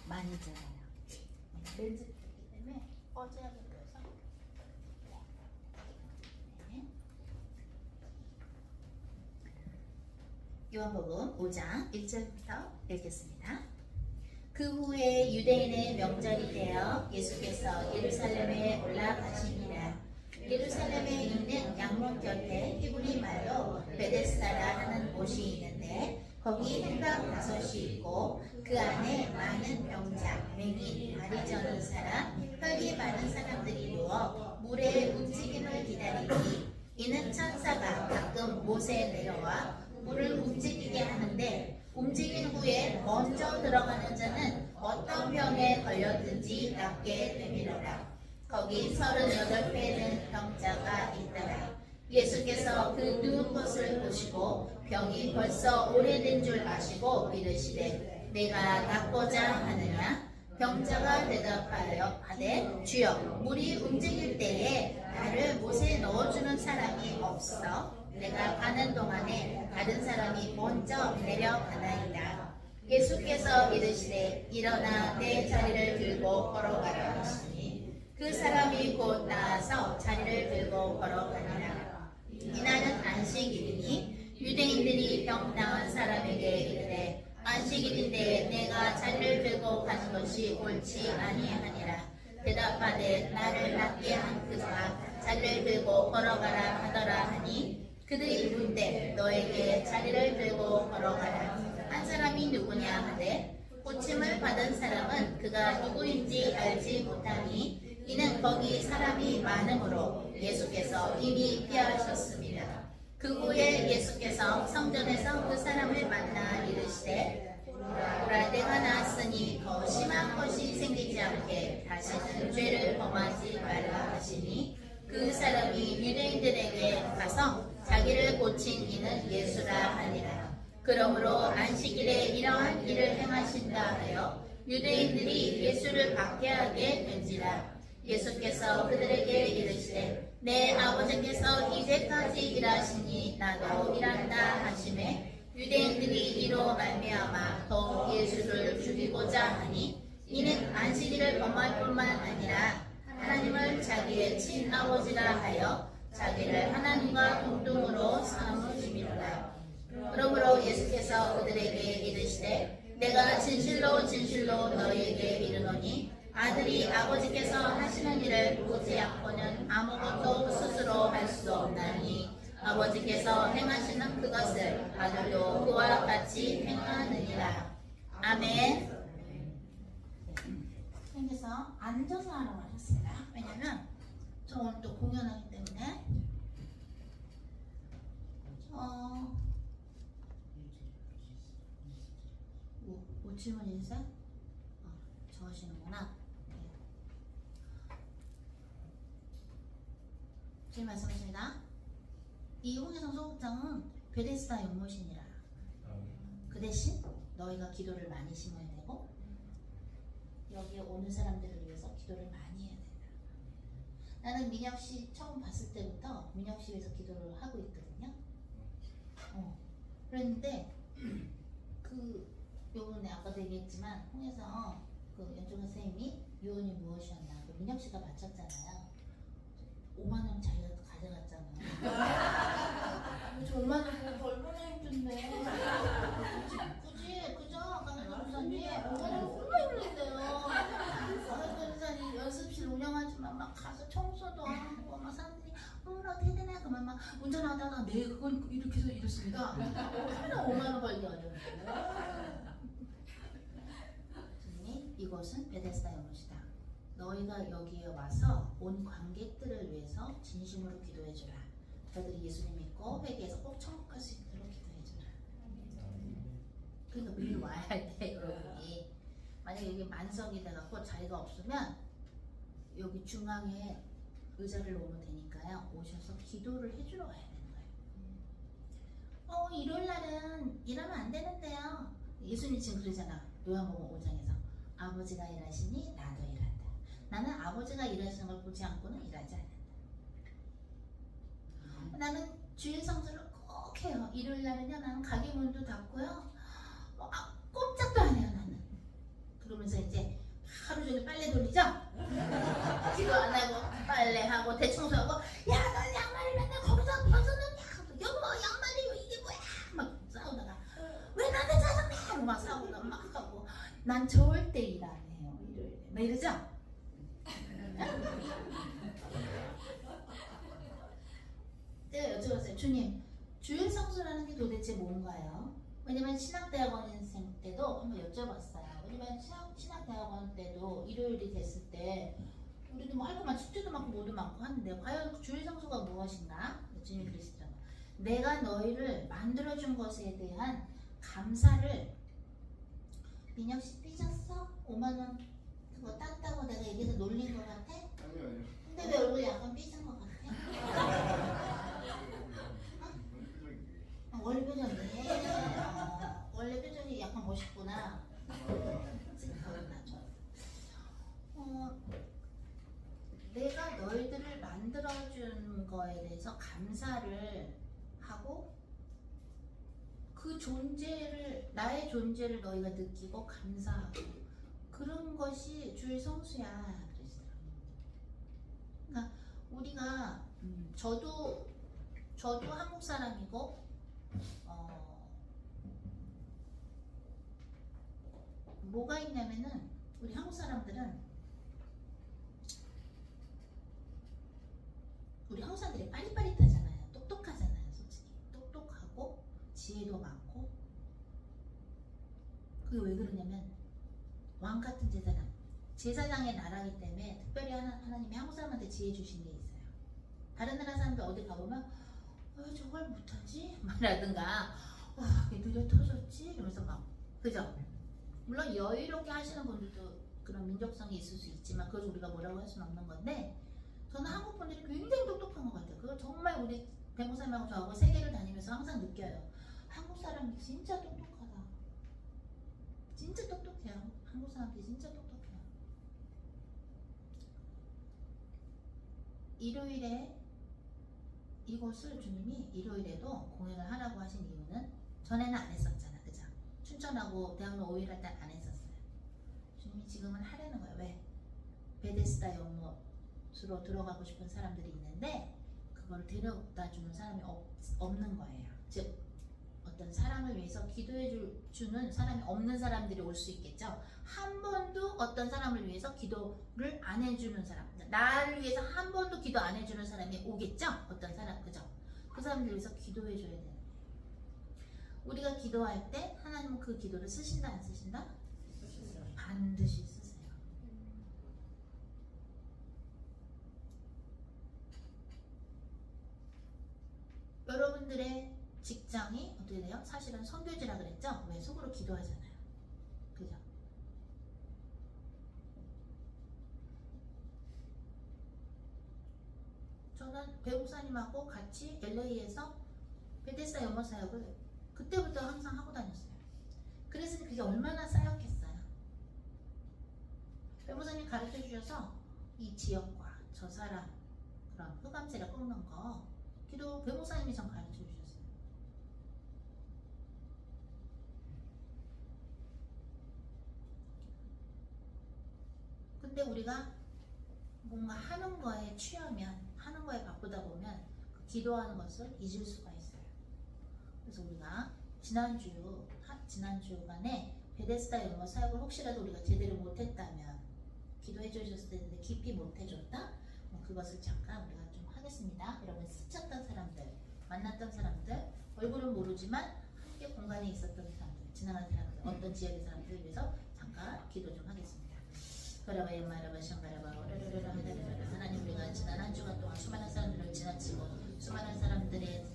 많이 들어요. 렌즈 있기 때문에 꺼져야 돼서. 네. 요한복음 5장 1절부터 읽겠습니다. 그 후에 유대인의 명절이 되어 예수께서 예루살렘에 올라가시니라. 예루살렘에 있는 양문 곁에 히브리 말로 베데스다라 하는 곳이 있는데 거기 행각 5이 있고 그 안에 많은 병자, 맹인, 다리 저는 사람, 혈기 많은 사람들이 누워 물의 움직임을 기다리니 이는 천사가 가끔 못에 내려와 물을 움직이게 하는데 움직인 후에 먼저 들어가는 자는 어떤 병에 걸렸든지 낫게 되밀어라. 거기 38배는 병자가 있더라. 예수께서 그 누운 것을 보시고 병이 벌써 오래된 줄 아시고 이르시되 내가 낫고자 하느냐? 병자가 대답하여 하되 주여 물이 움직일 때에 나를 못에 넣어주는 사람이 없어 내가 가는 동안에 다른 사람이 먼저 내려가나이다. 예수께서 이르시되 일어나 내 자리를 들고 걸어가라 하시니 그 사람이 곧 나아서 자리를 들고 걸어가니라. 이날은 안식일이니 유대인들이 병나은 사람에게 이르되 안식일인데 내가 자리를 들고 가는 것이 옳지 아니하니라. 대답하되 나를 낫게 한 그가 자리를 들고 걸어가라 하더라 하니 그들이 묻되 너에게 자리를 들고 걸어가라 한 사람이 누구냐 하되 고침을 받은 사람은 그가 누구인지 알지 못하니 이는 거기 사람이 많으므로 예수께서 이미 피하셨습니다. 그 후에 예수께서 성전에서 그 사람을 만나 이르시되 보라 내가 나았으니 더 심한 것이 생기지 않게 다시는 죄를 범하지 말라 하시니 그 사람이 유대인들에게 가서 자기를 고친 이는 예수라 하니라. 그러므로 안식일에 이러한 일을 행하신다 하여 유대인들이 예수를 박해하게 된지라. 예수께서 그들에게 이르시되 내 아버지께서 이제까지 일하시니 나도 일한다 하시매 유대인들이 이로 말미암아 더욱 예수를 죽이고자 하니 이는 안식일을 범할 뿐만 아니라 하나님을 자기의 친아버지라 하여 자기를 하나님과 동등으로 삼으심이로다. 그러므로 예수께서 그들에게 이르시되 내가 진실로 진실로 너희에게 이르노니 아들이 아버지께서 하시는 일을 보지 않고는 아무것도 스스로 할 수 없나니 아버지께서 행하시는 그것을 아들도 그와 같이 행하느니라. 아멘. 선생님께서 앉아서 하라고 하셨습니다. 왜냐면 저 오늘 또 공연하기 때문에 뭐 질문 있으세요? 저 하시는구나. 네. 지금 말씀하십니다. 이 홍해성 소극장은 베데스다 연못이니라. 그 대신 너희가 기도를 많이 심어야 되고 여기에 오는 사람들을 위해서 기도를 많이 해야 된다. 나는 민혁씨 처음 봤을 때부터 민혁씨 위해서 기도를 하고 있거든요. 그랬는데 요번에 아까도 얘기했지만 홍해성 연주가 선생님이 유언이 무엇이었나 민혁씨가 맞췄잖아요. 5만원 자기가 가져갔잖아요. 저 5만원 얼마나 힘든데. 그지? 그죠? 강현동사님 5만원 얼마나 힘든데요. 강현동사님 연습실 운영하지만 막 가서 청소도 하고 막 사람들이 어떻게 되나 그만 막 운전하다가 네 그건 이렇게 해서 이렇습니다. 얼마나 5만원 벌기 어려운데. 이것은 베데스다 연못이다. 너희가 여기에 와서 온 관객들을 위해서 진심으로 기도해주라. 저들이 예수님 믿고 회개해서 꼭 천국 갈 수 있도록 기도해주라. 그러니까 미리 와야 할 때 여러분이 만약에 여기 만석이 돼갖고 자리가 없으면 여기 중앙에 의자를 놓으면 되니까요. 오셔서 기도를 해주러 와야 되는 거예요. 일요일 날은 일하면 안 되는데요. 예수님 지금 그러잖아. 요한복음 5장에서 아버지가 일하시니 나도 일한다. 나는 아버지가 일하시는 걸 보지 않고는 일하지 않는다. 나는 주일 성수를 꼭 해요. 일요일 날은요. 나는 가게 문도 닫고요. 꼼짝도 안 해요. 나는. 그러면서 이제 하루 종일 빨래 돌리죠? 기도 안 하고 빨래하고 대청소하고 야 너 양말을 맨날 거기다 벗어놓냐? 여보 양말이 이게 뭐야? 막 싸우다가 난 절대 일 안 해요. 일요일에. 막 이러죠? 제가 여쭤봤어요. 주님, 주일 성수라는 게 도대체 뭔가요? 왜냐면 신학대학원생 때도 한번 여쭤봤어요. 왜냐면 신학대학원 때도 일요일이 됐을 때 우리도 뭐 할 거 많고 숙제도 많고 뭐도 많고 하는데 과연 주일 성수가 무엇인가? 주님 그러시더라고요. 내가 너희를 만들어준 것에 대한 감사를. 민혁씨 삐졌어? 5만원 그거 땄다고 내가 얘기해서 놀린 것 같아? 아니요. 근데 왜 얼굴이 약간 삐진 것 같아? 원래 표정이 원래 표정이 약간 멋있구나. 내가 너희들을 만들어준 거에 대해서 감사를 하고 그 존재를 나의 존재를 너희가 느끼고 감사하고 그런 것이 주일 성수야 그러시더라고요. 그러니까 우리가 저도 한국 사람이고 뭐가 있냐면은 우리 한국 사람들은 우리 한국 사람들이 빠릿빠릿하잖아요. 똑똑하잖아요. 솔직히 똑똑하고 지혜도 많고. 그게 왜 그러냐면 왕 같은 제사장의 나라이기 때문에 특별히 하나님이 한국 사람한테 지혜 주신 게 있어요. 다른 나라 사람들 어디 가보면 저걸 못하지? 말하든가 느려 터졌지? 이러면서 막 그죠? 물론 여유롭게 하시는 분들도 그런 민족성이 있을 수 있지만 그걸 우리가 뭐라고 할 수는 없는 건데 저는 한국 분들이 굉장히 똑똑한 것 같아요. 그걸 정말 우리 배모사님하고 저하고 세계를 다니면서 항상 느껴요. 한국 사람이 진짜 똑똑하다. 진짜 똑똑해요. 한국 사람들이 진짜 똑똑해요. 일요일에 이곳을 주님이 일요일에도 공연을 하라고 하신 이유는 전에는 안 했었잖아. 그죠? 춘천하고 대학로 5일 할 때 안 했었어요. 주님이 지금은 하려는 거예요. 왜? 베데스다 연못으로 들어가고 싶은 사람들이 있는데 그걸 데려다 주는 사람이 없는 거예요. 즉 어떤 사람을 위해서 기도해 주는 사람이 없는 사람들이 올 수 있겠죠. 한 번도 어떤 사람을 위해서 기도를 안 해주는 사람, 나를 위해서 한 번도 기도 안 해주는 사람이 오겠죠. 어떤 사람, 그죠? 그 사람들 위해서 기도해 줘야 돼요. 우리가 기도할 때 하나님은 그 기도를 쓰신다 안 쓰신다? 반드시 쓰세요. 여러분들의 직장이 어떻게 돼요? 사실은 선교지라 그랬죠? 왜? 속으로 기도하잖아요. 그죠? 저는 배우사님하고 같이 LA에서 베데스다 연못 사역을 그때부터 항상 하고 다녔어요. 그래서 그게 얼마나 쌓였겠어요. 배우사님 가르쳐 주셔서 이 지역과 저 사람 그런 흑암세력 꺾는 거 기도 배우사님이 전 가르쳐 주셨어요. 근데 우리가 뭔가 하는 거에 취하면 하는 거에 바쁘다 보면 그 기도하는 것을 잊을 수가 있어요. 그래서 우리가 지난주간에 베데스다 연못 사역을 혹시라도 우리가 제대로 못했다면 기도해 주셨을 텐데 깊이 못해줬다? 그것을 잠깐 우리가 좀 하겠습니다. 여러분 스쳤던 사람들, 만났던 사람들, 얼굴은 모르지만 함께 공간에 있었던 사람들, 지나간 사람들, 어떤 지역의 사람들을 위해서 잠깐 기도 좀 하겠습니다. 하나님 우리가 지난 한 주간 동안 수많은 사람들을 지나치고 수많은 사람들의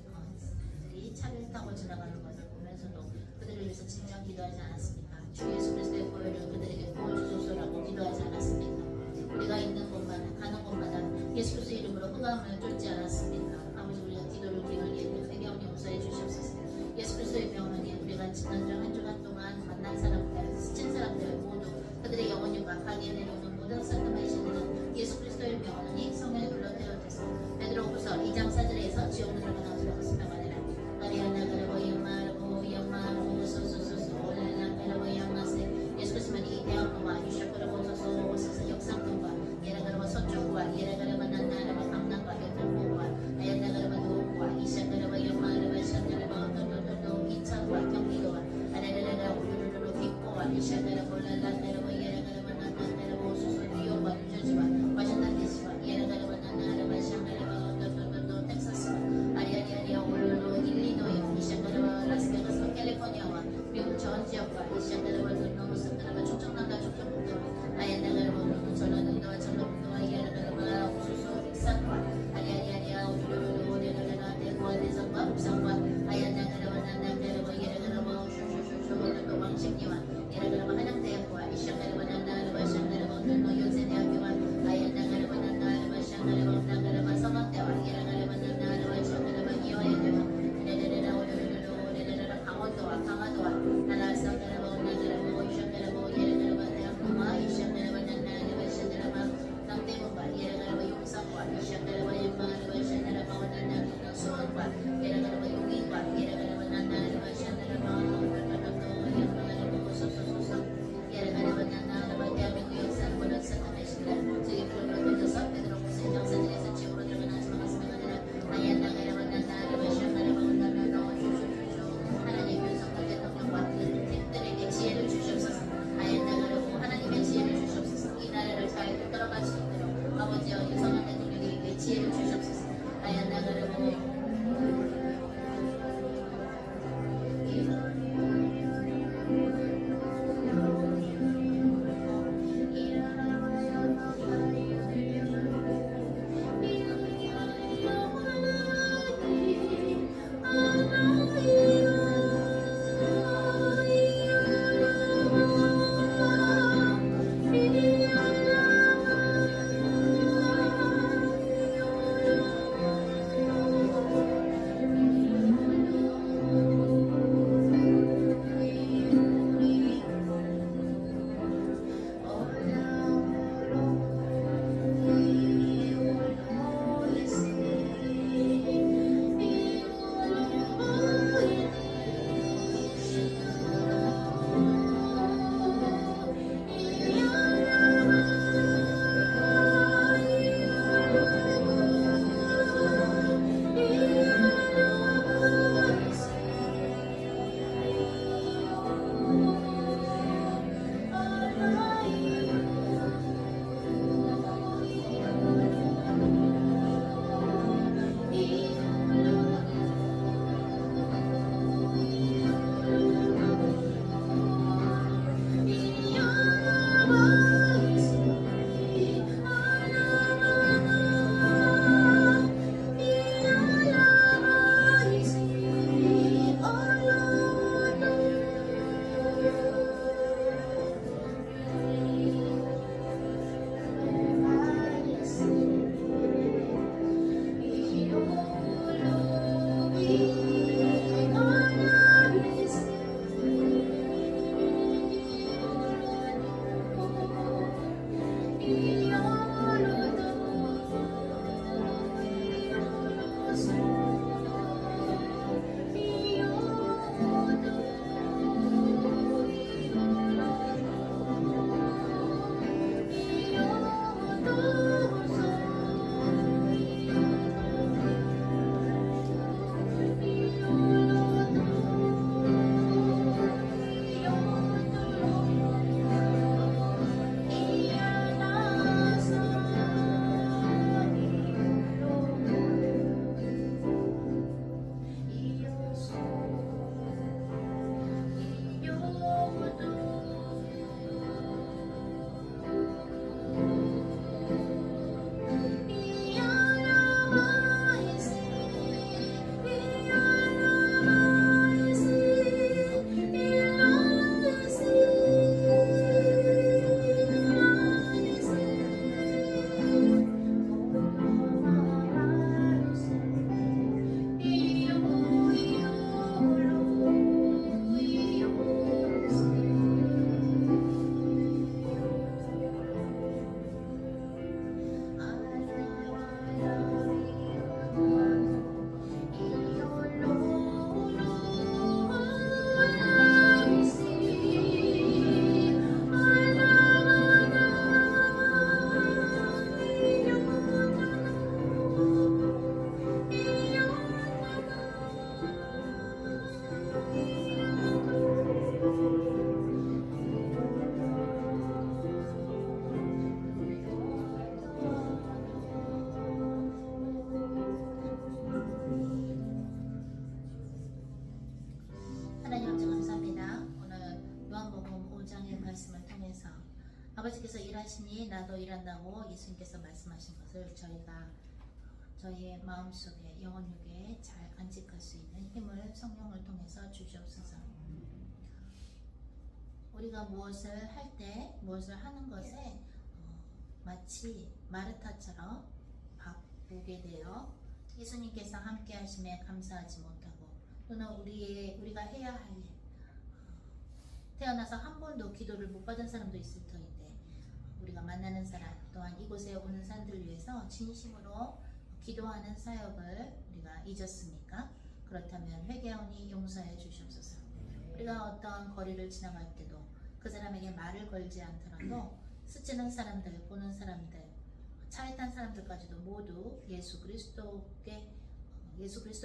차를 타고 지나가는 것을 보면서도 그들을 위해서 진정 기도하지 않았습니까? 주 예수 그리스도의 보혈을 그들에게 부어주소서라고 기도하지 않았습니까? 우리가 있는 곳마다 가는 곳마다 예수 그리스도 이름으로 흑암을 쫓지 않았습니까? 아버지 우리가 기도를 기울이고 회개하니 용서해 주시옵소서. 예수 그리스도의 명령에 우리가 지난주 한 주간 동안 만난 사람들, 스친 사람들 모두 그들의 영혼 육박하게 내려오는 모든 사탄의 신들은 예수 그리스도의 명령이 성령의 불로 태워져서 베드로후서 2장 4절에서 지옥으로 들어가는 것을 말하라. 마리아나 그리고 영마로 소소소소 올라나 그리고 영마세 예수 그리스도는 이 대학로와 유셔그리고 소소 역상동과 예라 그리고 서쪽과 예라 그리고 난나라와 강남과 요동과 아버지께서 일하시니 나도 일한다고 예수님께서 말씀하신 것을 저희의 마음속에 영혼육에 잘 간직할 수 있는 힘을 성령을 통해서 주시옵소서. 우리가 무엇을 할 때 무엇을 하는 것에 마치 마르타처럼 바쁘게 되어 예수님께서 함께 하심에 감사하지 못하고 또는 우리가 해야 할 일, 태어나서 한 번도 기도를 못 받은 사람도 있을 터인데 우리가 만나는 사람 또한 이곳에 오는 사람들을 위해서 진심으로 기도하는 사역을 우리가 잊었습니까? 그렇다면 회개하오니 용서해 주시옵소서. 우리가 어떤 거리를 지나갈 때도 그 사람에게 말을 걸지 않더라도 스치는 사람들, 보는 사람들, 차에 탄 사람들까지도 모두 예수 그리스도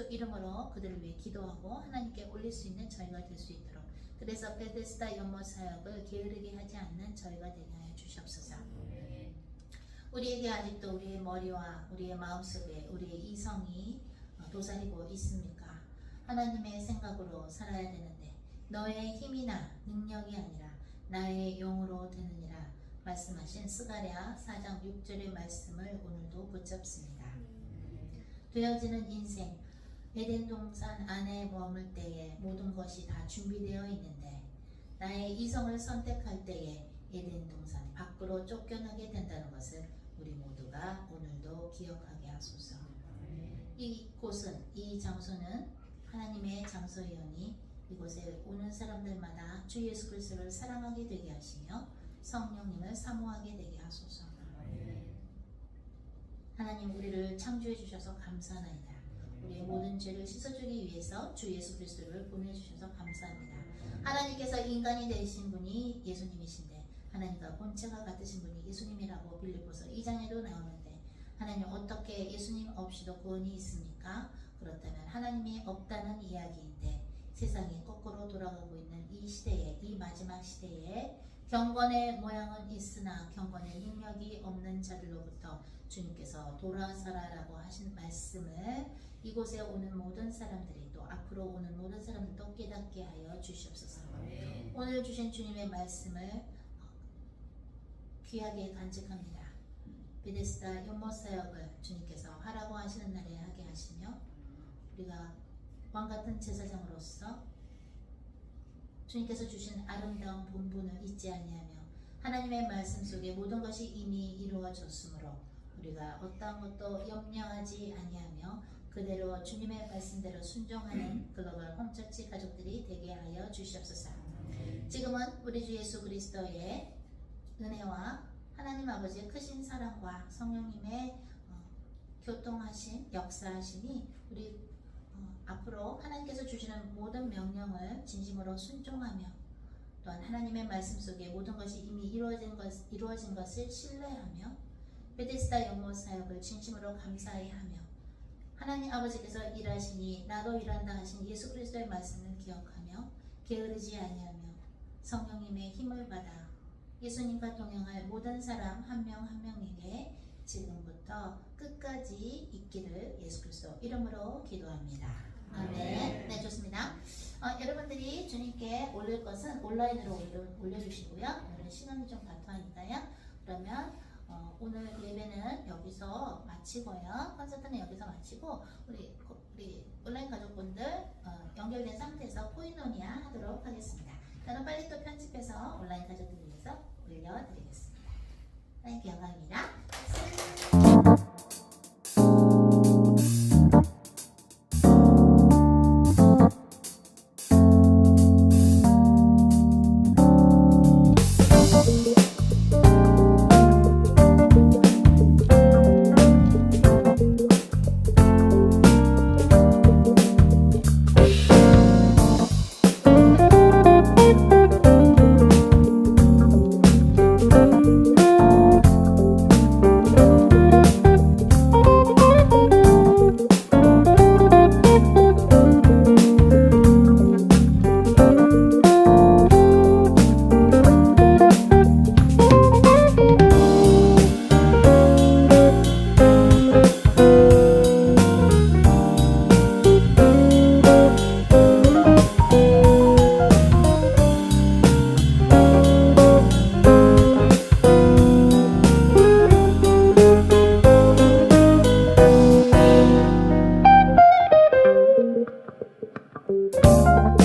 이름으로 그들을 위해 기도하고 하나님께 올릴 수 있는 저희가 될 수 있도록, 그래서 베데스다 연못 사역을 게으르게 하지 않는 저희가 되게 하여 주시옵소서. 우리에게 아직도 우리의 머리와 우리의 마음속에 우리의 이성이 도사리고 있습니까? 하나님의 생각으로 살아야 되는데 너의 힘이나 능력이 아니라 나의 영으로 되느니라 말씀하신 스가랴 4장 6절의 말씀을 오늘도 붙잡습니다. 되어지는 인생, 에덴 동산 안에 머물 때에 모든 것이 다 준비되어 있는데 나의 이성을 선택할 때에 에덴 동산 밖으로 쫓겨나게 된다는 것을 우리 모두가 오늘도 기억하게 하소서. 이 장소는 하나님의 장소이오니 이곳에 오는 사람들마다 주 예수 그리스도를 사랑하게 되게 하시며 성령님을 사모하게 되게 하소서. 하나님, 우리를 창조해 주셔서 감사하나이다. 우리의 모든 죄를 씻어주기 위해서 주 예수 그리스도를 보내주셔서 감사합니다. 하나님께서 인간이 되신 분이 예수님이신데 하나님과 본체가 같으신 분이 예수님이라고 빌립보서 2장에도 나오는데 하나님, 어떻게 예수님 없이도 구원이 있습니까? 그렇다면 하나님이 없다는 이야기인데 세상이 거꾸로 돌아가고 있는 이 시대에, 이 마지막 시대에 경건의 모양은 있으나 경건의 능력이 없는 자들로부터 주님께서 돌아서라라고 하신 말씀을 이곳에 오는 모든 사람들이 또 앞으로 오는 모든 사람들도 깨닫게 하여 주시옵소서. 오늘 주신 주님의 말씀을 귀하게 간직합니다. 베데스다 연못 사역을 주님께서 하라고 하시는 날에 하게 하시며 우리가 왕같은 제사장으로서 주님께서 주신 아름다운 본분을 잊지 아니하며 하나님의 말씀 속에 모든 것이 이미 이루어졌으므로 우리가 어떠한 것도 염려하지 아니하며 그대로 주님의 말씀대로 순종하는 글로벌 홈처치 가족들이 되게 하여 주시옵소서. 지금은 우리 주 예수 그리스도의 은혜와 하나님 아버지의 크신 사랑과 성령님의 교통하심, 역사하심이 우리 앞으로 하나님께서 주시는 모든 명령을 진심으로 순종하며 또한 하나님의 말씀 속에 모든 것이 이미 이루어진 것을 신뢰하며 베데스다 연못 사역을 진심으로 감사히 하며 하나님 아버지께서 일하시니 나도 일한다 하신 예수 그리스도의 말씀을 기억하며 게으르지 아니하며 성령님의 힘을 받아 예수님과 동행할 모든 사람 한 명 한 명에게 지금부터 끝까지 있기를 예수 그리스도 이름으로 기도합니다. 아멘. 네, 좋습니다. 여러분들이 주님께 올릴 것은 온라인으로 올려주시고요. 오늘 시간이 좀 다투하니까요. 그러면 오늘 예배는 여기서 마치고요. 콘서트는 여기서 마치고 우리 온라인 가족분들 연결된 상태에서 코이노니아 하도록 하겠습니다. 저는 빨리 또 편집해서 온라인 가족들 위해서 올려드리겠습니다. 하나님께 영광입니다. 네.